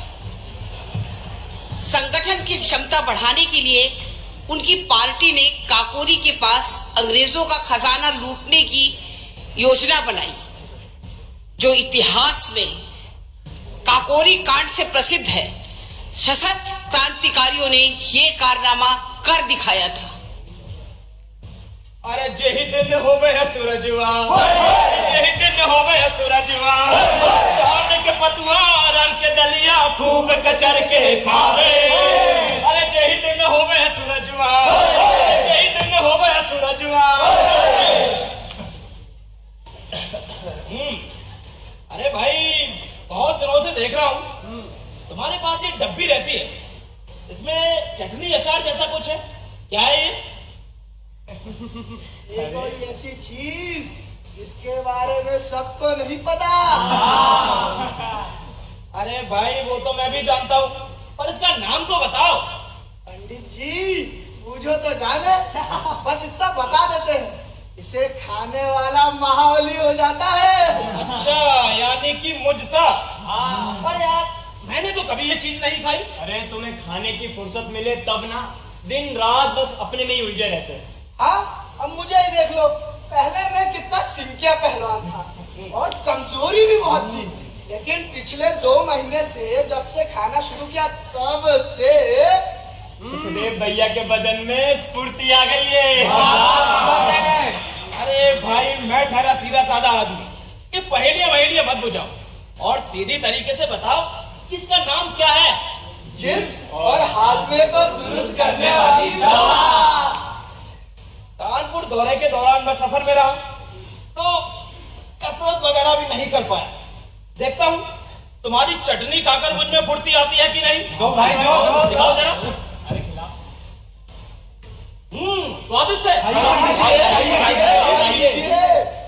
संगठन की क्षमता बढ़ाने के लिए उनकी पार्टी ने काकोरी के पास अंग्रेजों का खजाना लूटने की योजना बनाई, जो इतिहास में काकोरी कांड से प्रसिद्ध है। सशस्त्र क्रांतिकारियों ने ये कारनामा कर दिखाया था। अरे यही दिन होवे है सूरजवा, यही दिन होवे है सूरजवा। धान के पतुआ रंग के दलिया खूब कचर के खावे। अरे यही दिन होवे है सूरजवा, यही दिन होवे है सूरजवा। अरे भाई, बहुत दिनों से देख रहा हूँ तुम्हारे पास ये डब्बी रहती है, इसमें चटनी अचार जैसा कुछ है, क्या है ये? ये कोई ऐसी चीज जिसके बारे में सबको नहीं पता। अरे भाई वो तो मैं भी जानता हूँ, पर इसका नाम तो बताओ। पंडित जी पूछो तो जाने, बस इतना बता देते हैं, इसे खाने वाला महाबली हो जाता है। अच्छा, यानी कि मुझसा। पर यार मैंने तो कभी ये चीज नहीं खाई। अरे तुम्हें खाने की फुर्सत मिले तब ना, दिन रात बस अपने में ही उलझे रहते हैं। हाँ, अब मुझे ही देख लो, पहले मैं कितना सिंकिया पहलवान था और कमजोरी भी बहुत थी, लेकिन पिछले 2 महीने से जब से खाना शुरू किया तब से सुखदेव भैया के बदन में स्फूर्ति आ गई है। अरे भाई मैं ठहरा सीधा साधा आदमी, ये पहेलियां मत बुझाओ और सीधी तरीके से बताओ कि इसका नाम क्या है। जिस्म और हाजमे को दुरुस्त करने वाली दवा। कानपुर दौरे के दौरान मैं सफर में रहा तो कसरत वगैरह भी नहीं कर पाया। देखता हूँ तुम्हारी चटनी खाकर मुझ में फुर्ती आती है कि नहीं। दो भाई दो दिखाओ जरा। अरे खिलाओ। स्वादिष्ट है।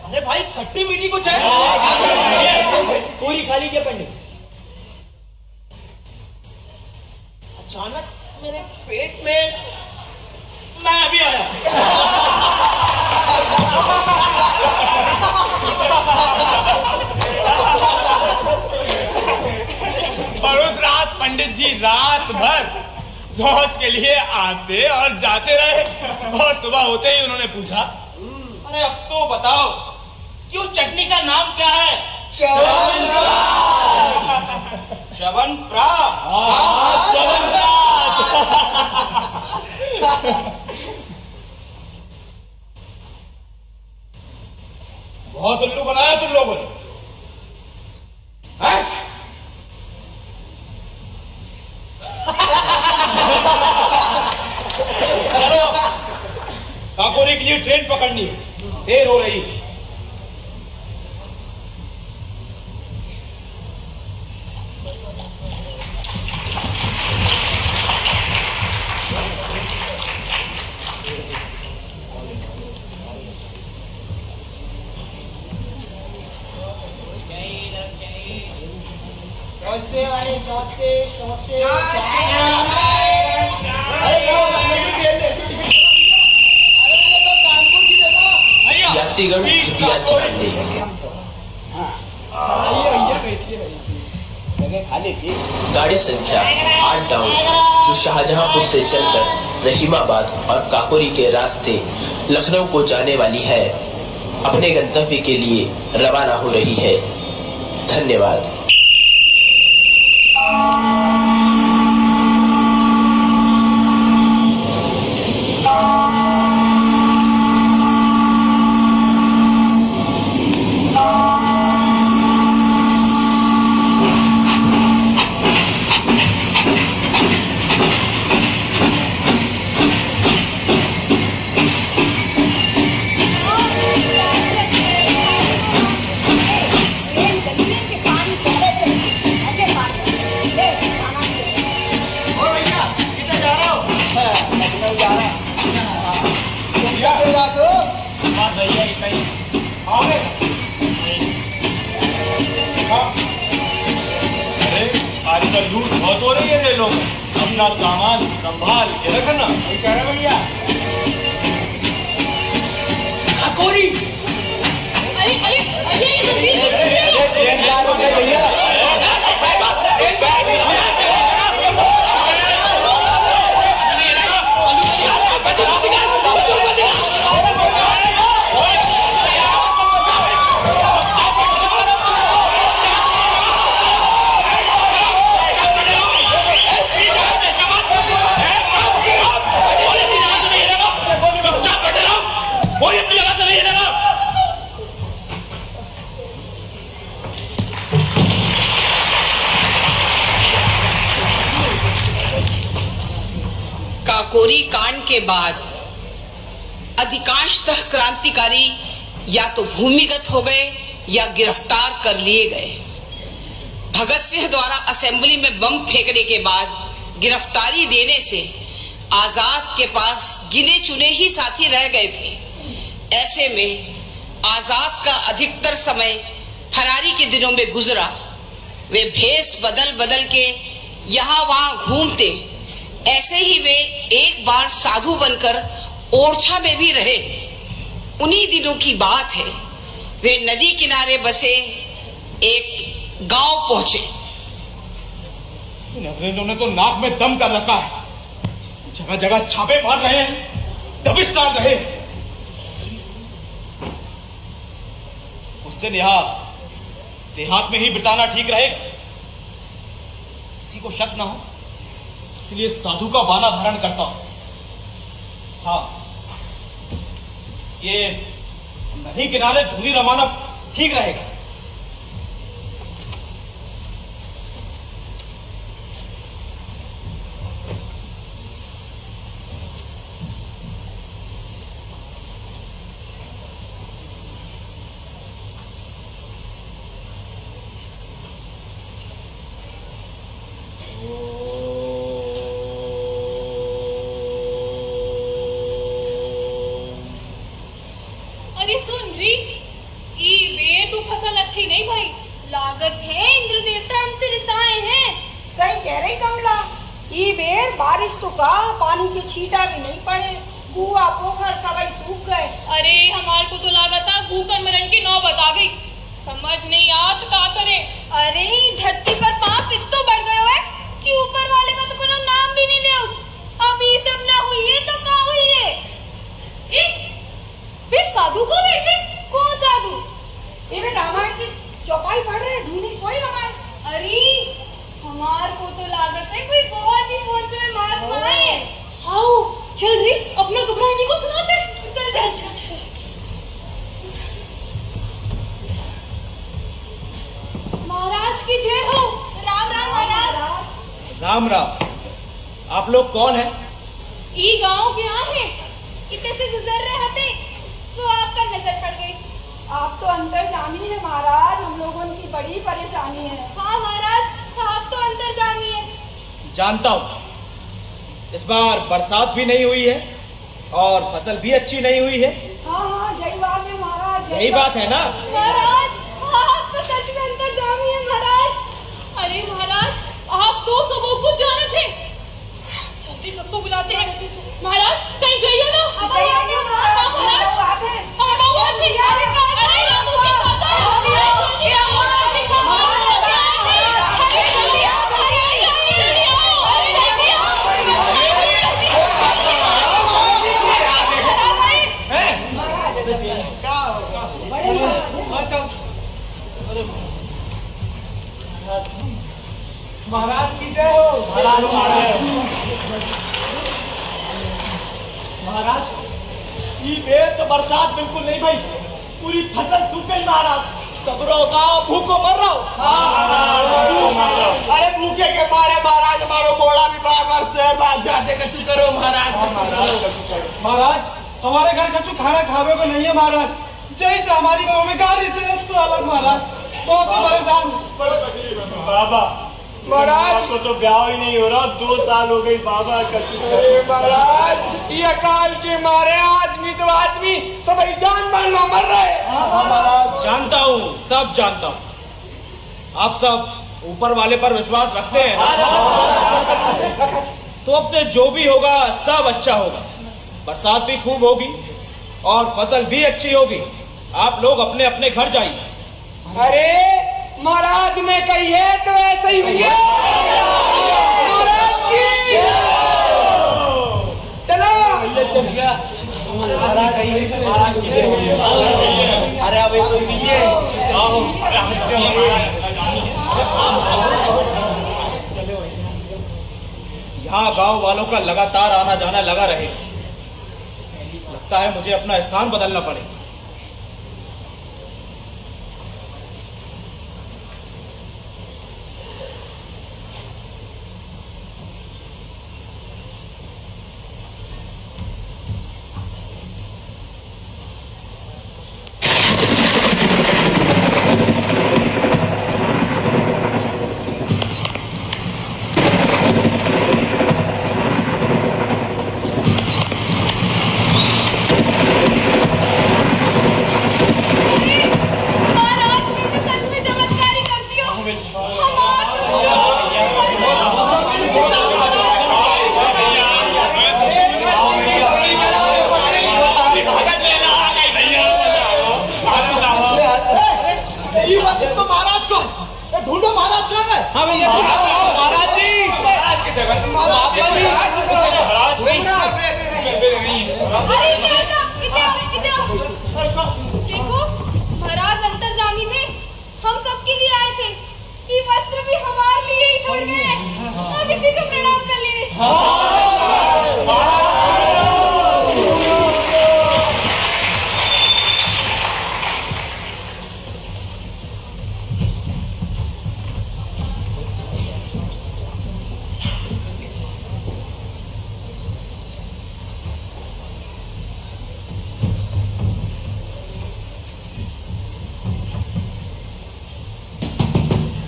अरे भाई खट्टी मीठी कुछ है। पूरी खा लीजिए पंडित। अचानक मेरे पेट में मैं अभी आया। और उस रात पंडित जी रात भर शौच के लिए आते और जाते रहे, और सुबह होते ही उन्होंने पूछा, अरे अब तो बताओ कि उस चटनी का नाम क्या है। च्यवनप्राश। बहुत उल्लू बनाया तुम लोगों ने। काकोरी के लिए ट्रेन पकड़नी है, देर हो रही है। यात्रीगण कृपया ध्यान दें। गाड़ी संख्या 8 डाउन जो शाहजहांपुर से चलकर रहीमाबाद और काकोरी के रास्ते लखनऊ को जाने वाली है, अपने गंतव्य के लिए रवाना हो रही है। धन्यवाद। आजकल लूट बहुत हो रही है रेलों में, अपना सामान संभाल के रखना। कह रहे भैया काकोरी। अरे अरे ये काकोरी कांड के बाद अधिकांशतः क्रांतिकारी या तो भूमिगत हो गए या गिरफ्तार कर लिए गए। भगत सिंह द्वारा असेंबली में बम फेंकने के बाद गिरफ्तारी देने से आजाद के पास गिने चुने ही साथी रह गए थे। ऐसे में आजाद का अधिकतर समय फरारी के दिनों में गुजरा। वे भेष बदल बदल के यहाँ वहां घूमते। ऐसे ही वे एक बार साधु बनकर ओरछा में भी रहे। उन्हीं दिनों की बात है, वे नदी किनारे बसे एक गांव पहुंचे। इन अंग्रेजों ने तो नाक में दम कर रखा है, जगह जगह छापे मार रहे हैं, दबिश डाल रहे हैं। उस दिन यहां देहात में ही बिताना ठीक रहेगा, किसी को शक ना हो, इसलिए साधु का बाना धारण करता हूं। हाँ, ये नदी किनारे धूली रमाना ठीक रहेगा। अरे सुन री, ई बेर तू फसल अच्छी नहीं भाई। लागत है इंद्र देवता हमसे रिसाए हैं। सही कह रही कमला, ई बेर बारिश तो का पानी के छींटा भी नहीं पड़े, कुआ पोखर सबई सूख गए। अरे हमार को तो लागता भूखन मरण की नौबत आ गई। समझ नहीं आत का करे। अरे ई धरती पर पाप इतना बढ़ गयो है कि ऊपर वाले का तो कोनो नाम भी नहीं ले। अब ये सब ना हुई है तो का हुई है? वे साधु को बैठे। कौन साधु? ये रामायण की चौपाई पढ़ रहे, धूनी सोई रामायण। अरे हमार को तो लागत है कोई बहुत ही मोटे महात्मा है। आओ चल री, अपना घबराने को सुनाते। चल चल चल चल। महाराज की जय हो। राम राम महाराज। राम राम। आप लोग कौन हैं? ई गांव क्या है? इतने से गुजर रहे थे तो आपका नजर पड़ गई। आप तो अंतर्जामी है महाराज, हम लोगों की बड़ी परेशानी है। हाँ महाराज, आप तो अंतर्जामी है। जानता हूं, इस बार बरसात भी नहीं हुई है और फसल भी अच्छी नहीं हुई है। हाँ हाँ, यही बात है महाराज। यही बात है ना? महाराज, आप तो सच में अंतर्जामी है महाराज। अरे महाराज, आप तो सबों को जाने थे। जल्दी सबको बुलाते हैं। महाराज कहीं जाइए ना। अब आइए महाराज। हाँ, महाराज। बात है। हाँ, बात है। अरे रामू के साथ है। जल्दी आओ, महाराज। जल्दी आओ, जल्दी आओ, अरे जल्दी महाराज की जय हो। महाराज, ये बेर तो बरसात बिल्कुल नहीं भाई, पूरी फसल सूख गई महाराज। सबरो गाँव भूखो मर रहा हूँ। अरे भूखे के मारे महाराज हमारो घोड़ा भी बार से बात जाते कछु करो महाराज। महाराज, हमारे घर कछु खाना खावे को नहीं है महाराज। जैसे हमारी गाँव में गाड़ी थे तो अलग महाराज, बहुत परेशान। बाबा महाराज को तो ब्याह ही नहीं हो रहा, 2 साल हो गई बाबा। अरे महाराज, ये अकाल के मारे आदमी तो आदमी सब जान मारना मर रहे। महाराज जानता हूँ, सब जानता हूँ। आप सब ऊपर वाले पर विश्वास रखते हैं ना? तो अब से जो भी होगा सब अच्छा होगा। बरसात भी खूब होगी और फसल भी अच्छी होगी। आप लोग अपने अपने घर जाइए। अरे महाराज ने कही है तो ऐसे ही हुई है। महाराज की चलो चल गया। महाराज कही है, महाराज की अरे अब ऐसे ही है। यहाँ गांव वालों का लगातार आना जाना लगा रहे। लगता है मुझे अपना स्थान बदलना पड़ेगा। हाँ भैया महाराज जी महाराज की जगह अरे इधर आओ। देखो महाराज अंतर्जामी थे, हम सबके लिए आए थे। ये वस्त्र भी हमारे लिए ही छोड़ गए। अब इसी को प्रणाम कर ले।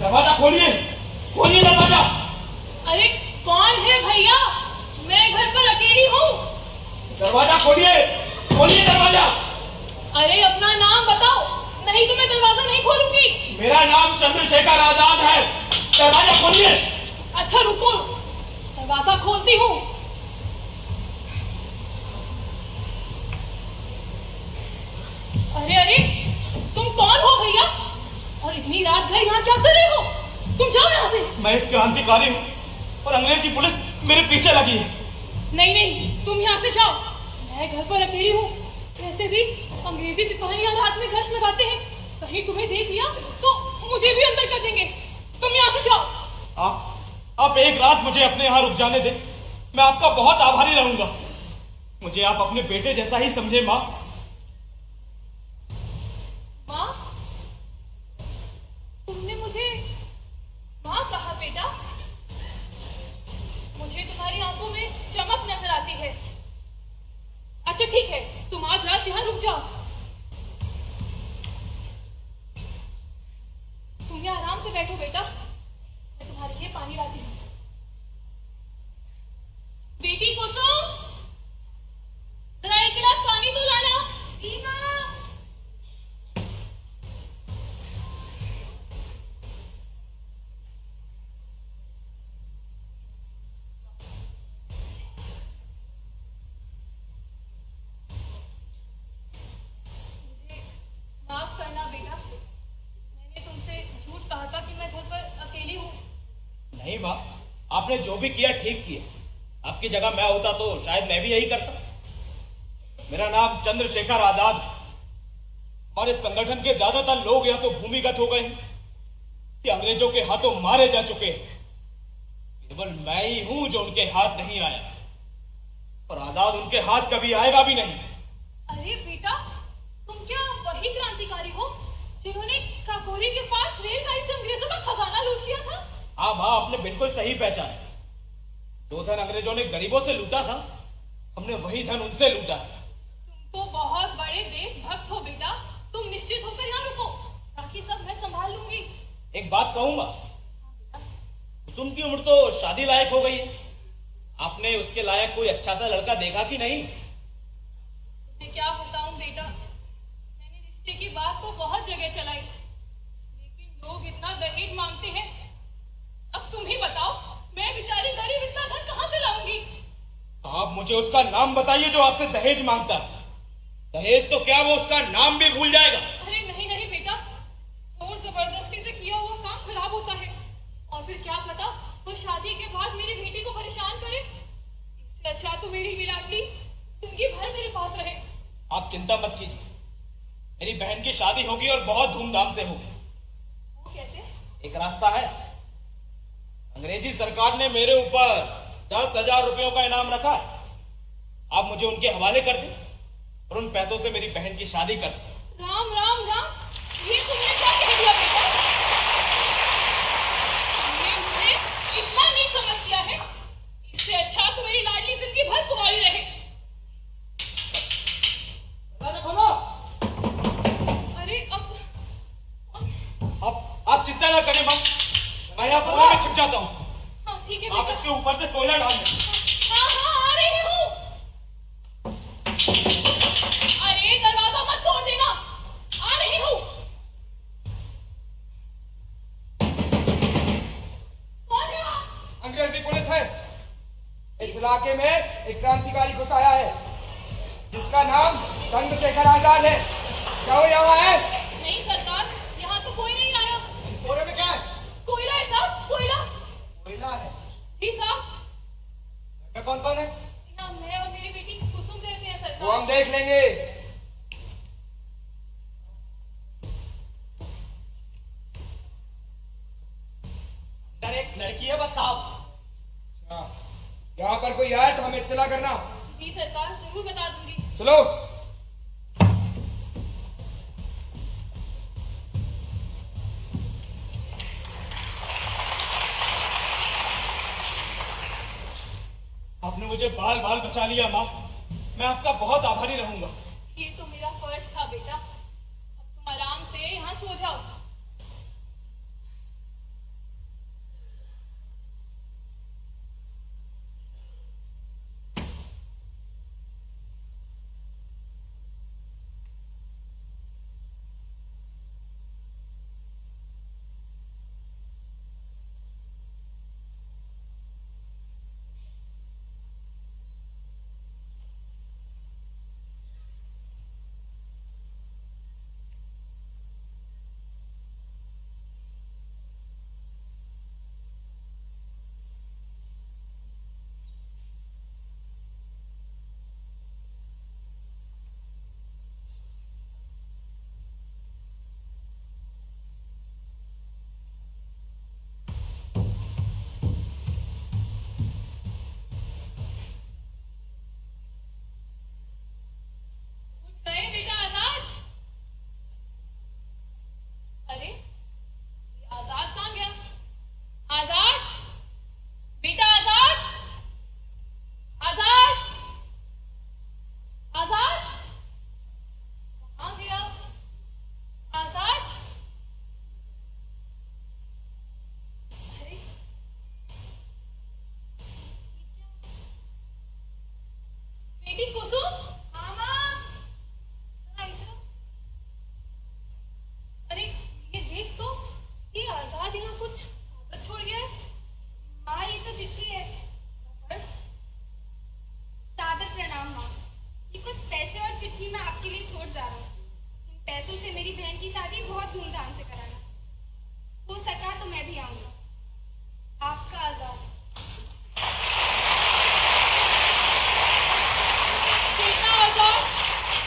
दरवाजा खोलिए, खोलिए दरवाजा। अरे कौन है भैया? मैं घर पर अकेली हूँ। दरवाजा खोलिए, खोलिए दरवाजा। अरे अपना नाम बताओ, नहीं तो मैं दरवाजा नहीं खोलूंगी। मेरा नाम चंद्रशेखर आजाद है। दरवाजा खोलिए। अच्छा रुको, दरवाजा खोलती हूँ। अरे अरे तुम कौन हो भैया? और इतनी रात भर यहाँ क्या कर रहे हो? तुम जाओ यहाँ से। मैं एक क्रांतिकारी हूँ और अंग्रेजी पुलिस मेरे पीछे लगी है। नहीं नहीं, तुम यहाँ से जाओ। मैं घर पर अकेली हूँ। वैसे भी अंग्रेजी सिपाही यहाँ रात में गश्त लगाते हैं। कहीं तुम्हें देख लिया तो मुझे भी अंदर कर देंगे। तुम यहाँ से जाओ। आप एक रात मुझे अपने यहाँ रुक जाने दें, मैं आपका बहुत आभारी रहूंगा। मुझे आप अपने बेटे जैसा ही समझे माँ। माँ, तुमने मुझे माँ कहा बेटा? मुझे तुम्हारी आंखों में चमक नजर आती है। अच्छा ठीक है, तुम आज रात यहाँ रुक जाओ। तुम यहाँ आराम से बैठो बेटा, मैं तुम्हारे लिए पानी लाती हूँ। बेटी कुसुम, जरा एक गिलास पानी तो लाना। माफ करना बेटा, मैंने तुमसे झूठ कहा था कि मैं घर पर अकेली हूँ। नहीं माँ, आपने जो भी किया ठीक किया। आपकी जगह मैं होता तो शायद मैं भी यही करता। मेरा नाम चंद्रशेखर आजाद है। हमारे संगठन के ज्यादातर लोग या तो भूमिगत हो गए हैं या अंग्रेजों के हाथों मारे जा चुके हैं। केवल मैं ही हूं जो उनके हाथ नहीं आया, और आजाद उनके हाथ कभी आएगा भी नहीं। अरे बेटा, तुम क्या वही क्रांतिकारी हो जिन्होंने काकोरी के पास रेलगाड़ी से अंग्रेजों का खजाना लूट लिया था? हाँ माँ, आपने बिल्कुल सही पहचाना। जो धन अंग्रेजों ने गरीबों से लूटा था, हमने वही धन उनसे लूटा। तुम तो बहुत बड़े देशभक्त हो बेटा। तुम निश्चित होकर यहाँ रुको, बाकी सब मैं संभाल लूंगी। एक बात कहूंगा, कुसुम की उम्र तो शादी लायक हो गई है। आपने उसके लायक कोई अच्छा सा लड़का देखा कि नहीं? मैं क्या बताऊं बेटा, मैंने रिश्ते की बात तो बहुत जगह चलाई, लेकिन लोग इतना दहेज मांगते हैं। अब तुम ही बताओ, मैं बेचारी गरीब इतना धन कहां से लाऊंगी? आप मुझे उसका नाम बताइए जो आपसे दहेज मांगता है। दहेज तो क्या, वो उसका नाम भी भूल जाएगा। अरे नहीं नहीं बेटा, जोर जबरदस्ती से किया हुआ काम खराब होता है, और फिर क्या पता वो शादी के बाद मेरी बेटी को परेशान करे। इससे अच्छा तो मेरी बिलाटली जिंदगी भर मेरे पास रहे। आप चिंता मत कीजिए, मेरी बहन की शादी होगी और बहुत धूमधाम से होगी। वो कैसे? एक रास्ता है। अंग्रेजी सरकार ने मेरे ऊपर 10,000 रुपयों का इनाम रखा है। आप मुझे उनके हवाले कर दें और उन पैसों से मेरी बहन की शादी कर दें। राम राम राम, ये तुमने क्या कह दिया बेटा? तुमने मुझे इतना नहीं समझ लिया है। इससे अच्छा तो मेरी लाडली जिंदगी भर कुंवारी रहे। खोलो। अरे आप चिंता ना करें मां, मैं यहाँ कुएं में छिप जाता हूँ। हाँ ठीक है आप बेटा। इसके ऊपर से कोयला डाल दें। हाँ हाँ आ रही हूँ। अरे दरवाजा मत तोड़ देना, आ रही हूँ। कौन है आप? अंग्रेजी पुलिस है। इस इलाके में एक क्रांतिकारी घुस आया है जिसका नाम चंद्रशेखर आजाद है। क्या वो यहाँ है? नहीं सरकार, यहाँ तो कोई नहीं आया। इस बोरे में क्या है? कोयला है साहब, कोयला कौन कौन है? यहाँ मैं और मेरी बेटी कुसुम रहते हैं वो सरकार। हम देख लेंगे। अंदर एक लड़की है बस साहब। अच्छा, यहाँ पर कोई आए तो हमें इत्तला करना। जी सरकार, जरूर बता दूंगी। चलो। आपने मुझे बाल बाल बचा लिया माँ, मैं आपका बहुत आभारी रहूंगा। ये तो मेरा फर्ज था बेटा। अब तुम आराम से यहाँ सो जाओ। उठ गए बेटा आजाद? अरे ये आजाद कहाँ गया? आजाद, बेटा आजाद, आजाद, आजाद, कहाँ गया आजाद? अरे ये क्या? बेटी कुसुम, हाँ माँ। जरा इधर आओ। अरे ये देख तो, ये आजाद यहाँ कुछ कागज छोड़ गया है। माँ ये तो चिट्ठी है। पढ़। सादर प्रणाम माँ। ये कुछ पैसे और चिट्ठी मैं आपके लिए छोड़ जा रहा हूँ। इन पैसों से मेरी बहन की शादी बहुत धूमधाम से कराना। हो सका तो मैं भी आऊंगा। आपका आजाद। बेटा आजाद,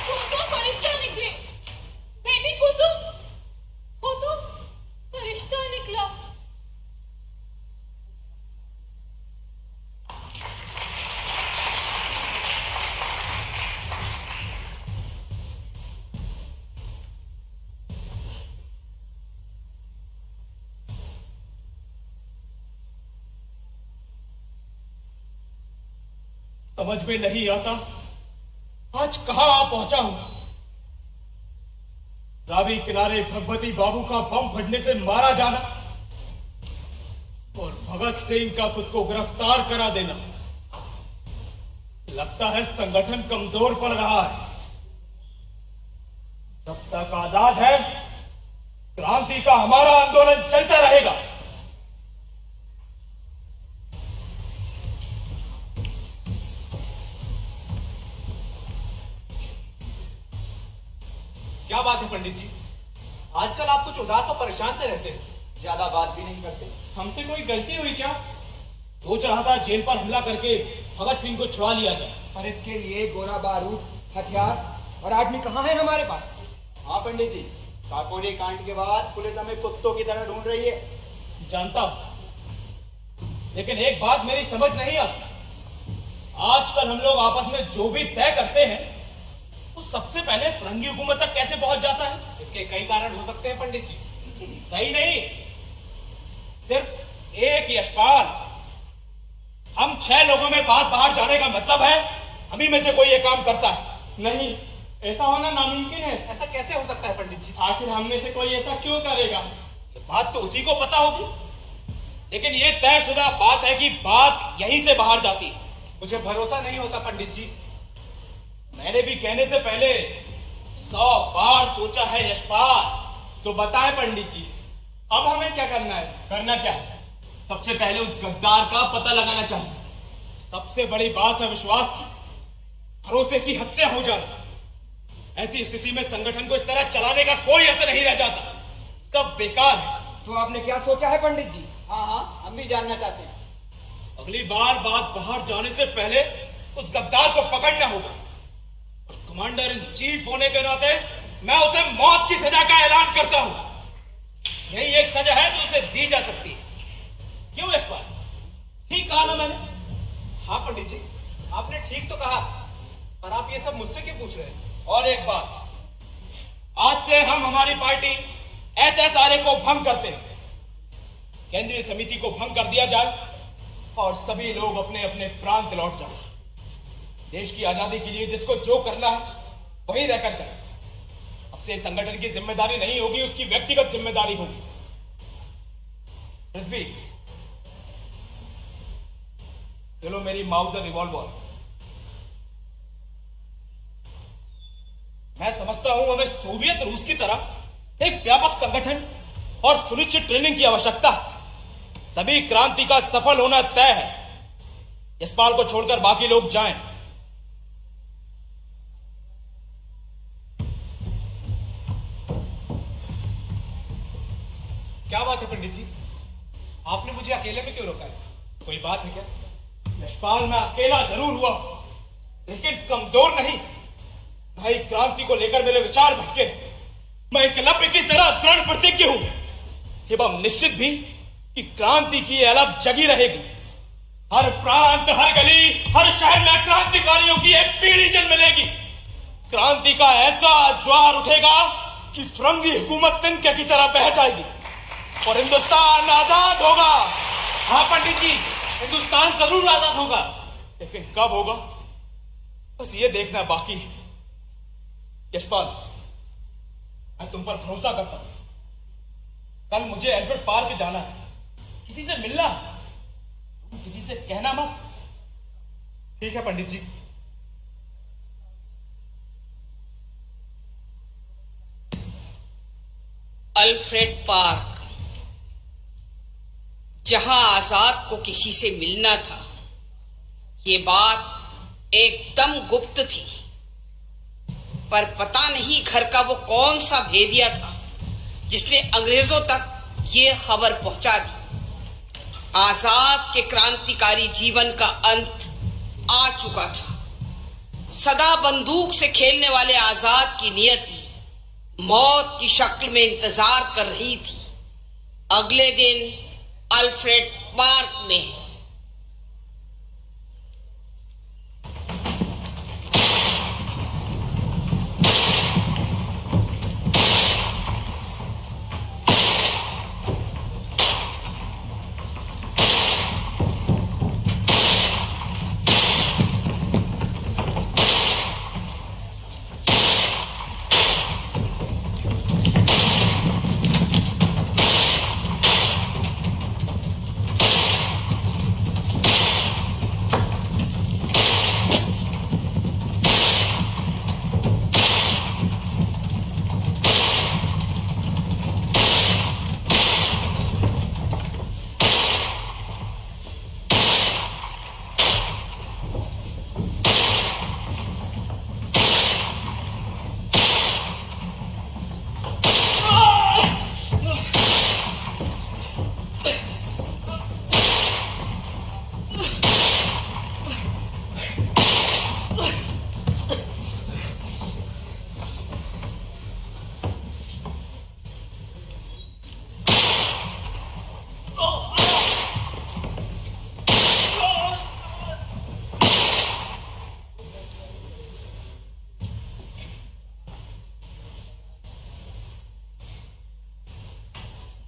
तुम तो फरिश्ता निकले। बेटी कुसुम, वो तो फरिश्ता निकला। समझ में नहीं आता आज कहां आ पहुंचा हूं। रावी किनारे भगवती बाबू का बम फटने से मारा जाना और भगत सिंह का खुद को गिरफ्तार करा देना। लगता है संगठन कमजोर पड़ रहा है। जब तक आजाद है क्रांति का हमारा आंदोलन चलता रहेगा। क्या बात है पंडित जी? आजकल आप कुछ उदास और परेशान से रहते हैं, ज्यादा बात भी नहीं करते। हमसे कोई गलती हुई क्या? सोच रहा था जेल पर हमला करके भगत सिंह को छुड़ा लिया जाए। पर इसके लिए गोला बारूद, हथियार और आदमी कहाँ है हमारे पास? हाँ पंडित जी, काकोरी कांड के बाद पुलिस हमें कुत्तों की तरह ढूंढ रही है। जानता हूं, लेकिन एक बात मेरी समझ नहीं आती। आजकल हम लोग आपस में जो भी तय करते हैं वो सबसे पहले फरंगी हुकूमत तक कैसे पहुंच जाता है? इसके कई कारण हो सकते हैं पंडित जी। सही नहीं, सिर्फ एक यशपाल। हम 6 लोगों में बात बाहर जाने का मतलब है हम ही में से कोई ये काम करता है। नहीं, ऐसा होना नामुमकिन है। ऐसा कैसे हो सकता है पंडित जी? आखिर हम में से कोई ऐसा क्यों करेगा? ये बात तो उसी को पता होगी, लेकिन ये तयशुदा बात है कि बात यहीं से बाहर जाती है। मुझे भरोसा नहीं होता पंडित जी। मैंने भी कहने से पहले 100 बार सोचा है यशपाल। तो बताएं पंडित जी, अब हमें क्या करना है? करना क्या है? सबसे पहले उस गद्दार का पता लगाना चाहिए। सबसे बड़ी बात है विश्वास की, भरोसे की हत्या हो जाना। ऐसी स्थिति में संगठन को इस तरह चलाने का कोई अर्थ नहीं रह जाता, सब बेकार है। तो आपने क्या सोचा है पंडित जी? हाँ हाँ, हम भी जानना चाहते हैं। अगली बार बात बाहर जाने से पहले उस गद्दार को पकड़ना होगा। और कमांडर इन चीफ होने के नाते मैं उसे मौत की सजा का ऐलान करता हूं। यही एक सजा है जो उसे दी जा सकती है। क्यों यशपाल, ठीक कहा ना मैंने? हाँ पंडित जी, आपने ठीक तो कहा, पर आप ये सब मुझसे क्यों पूछ रहे हैं? और एक बात, आज से हम हमारी पार्टी HSRA को भंग करते हैं। केंद्रीय समिति को भंग कर दिया जाए और सभी लोग अपने अपने प्रांत लौट जाए। देश की आजादी के लिए जिसको जो करना है वही रहकर करें। अब से संगठन की जिम्मेदारी नहीं होगी, उसकी व्यक्तिगत जिम्मेदारी होगी। पृथ्वी, चलो मेरी माउजर रिवॉल्वर। मैं समझता हूं हमें सोवियत रूस की तरह एक व्यापक संगठन और सुनिश्चित ट्रेनिंग की आवश्यकता है। तभी क्रांति का सफल होना तय है। यशपाल को छोड़कर बाकी लोग जाएं। क्या बात है पंडित जी, आपने मुझे अकेले में क्यों रोका है? कोई बात है क्या? यशपाल, मैं अकेला जरूर हुआ लेकिन कमजोर नहीं। भाई, क्रांति को लेकर मेरे विचार भटके। मैं एकलव्य की तरह दृढ़ प्रतिज्ञ हूं एवं निश्चित भी कि क्रांति की अलग जगी रहेगी। हर प्रांत, हर गली, हर शहर में क्रांतिकारियों की एक पीढ़ी जन्म लेगी। क्रांति का ऐसा ज्वार उठेगा कि फिरंगी हुकूमत तिनके की तरह बह जाएगी और हिंदुस्तान आजाद होगा। हाँ पंडित जी, हिंदुस्तान जरूर आजाद होगा, लेकिन कब होगा बस ये देखना बाकी है। यशपाल, मैं तुम पर भरोसा करता हूं। कल मुझे एल्बर्ट पार्क जाना है, किसी से मिलना है, किसी से कहना मत। ठीक है पंडित जी। अल्फ्रेड पार्क, जहां आजाद को किसी से मिलना था। ये बात एकदम गुप्त थी, पर पता नहीं घर का वो कौन सा भेदिया था जिसने अंग्रेजों तक ये खबर पहुंचा दी। आजाद के क्रांतिकारी जीवन का अंत आ चुका था। सदा बंदूक से खेलने वाले आजाद की नियति मौत की शक्ल में इंतजार कर रही थी। अगले दिन अल्फ्रेड पार्क में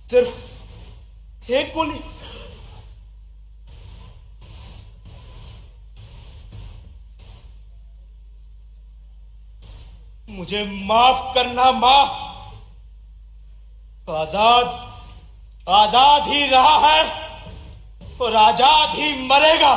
सिर्फ एक गोली। मुझे माफ करना माफ। आजाद ही रहा है और आजाद ही मरेगा।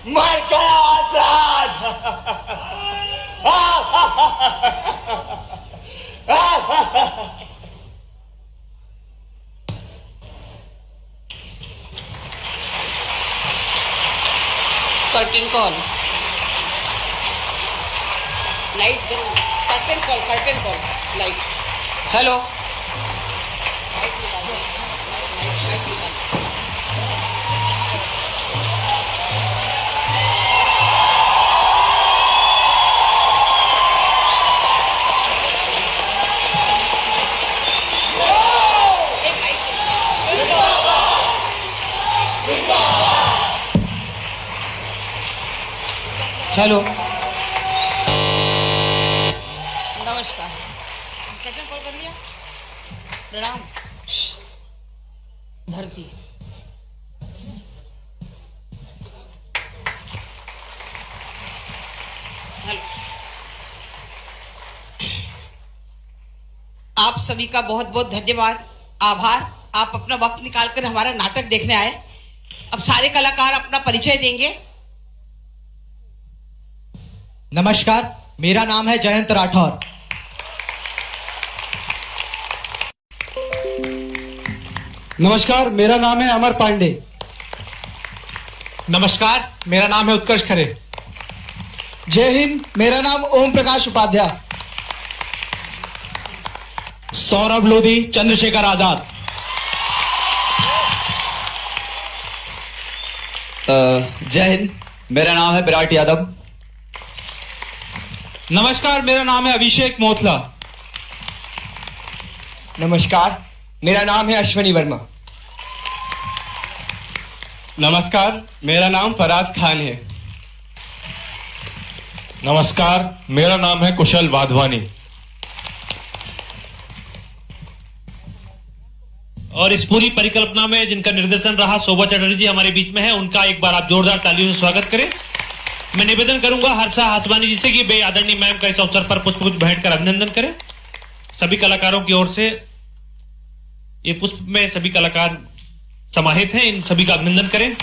मर गया Azad. Curtain call, light, curtain call, light. Hello, light निकालो, लाइट निकालो। हेलो, नमस्कार। कर्टेन कॉल कर लिया। प्रणाम। धरती, हेलो। आप सभी का बहुत बहुत धन्यवाद, आभार। आप अपना वक्त निकालकर हमारा नाटक देखने आए। अब सारे कलाकार अपना परिचय देंगे। नमस्कार, मेरा नाम है जयंत राठौर। नमस्कार, मेरा नाम है अमर पांडे। नमस्कार, मेरा नाम है उत्कर्ष खरे। जय हिंद, मेरा नाम ओम प्रकाश उपाध्याय। सौरभ लोधी, चंद्रशेखर आजाद। जय हिंद, मेरा नाम है विराट यादव। नमस्कार, मेरा नाम है अभिषेक मोथला। नमस्कार, मेरा नाम है अश्वनी वर्मा। नमस्कार, मेरा नाम फराज खान है। नमस्कार, मेरा नाम है कुशल वाधवानी। और इस पूरी परिकल्पना में जिनका निर्देशन रहा शोभा चटर्जी जी हमारे बीच में है, उनका एक बार आप जोरदार तालियों से स्वागत करें। मैं निवेदन करूंगा हर्षा हासवानी जी से कि वे आदरणीय मैम का इस अवसर पर पुष्पगुच्छ भेंट कर अभिनंदन करें। सभी कलाकारों की ओर से ये पुष्प में सभी कलाकार समाहित हैं, इन सभी का अभिनंदन करें।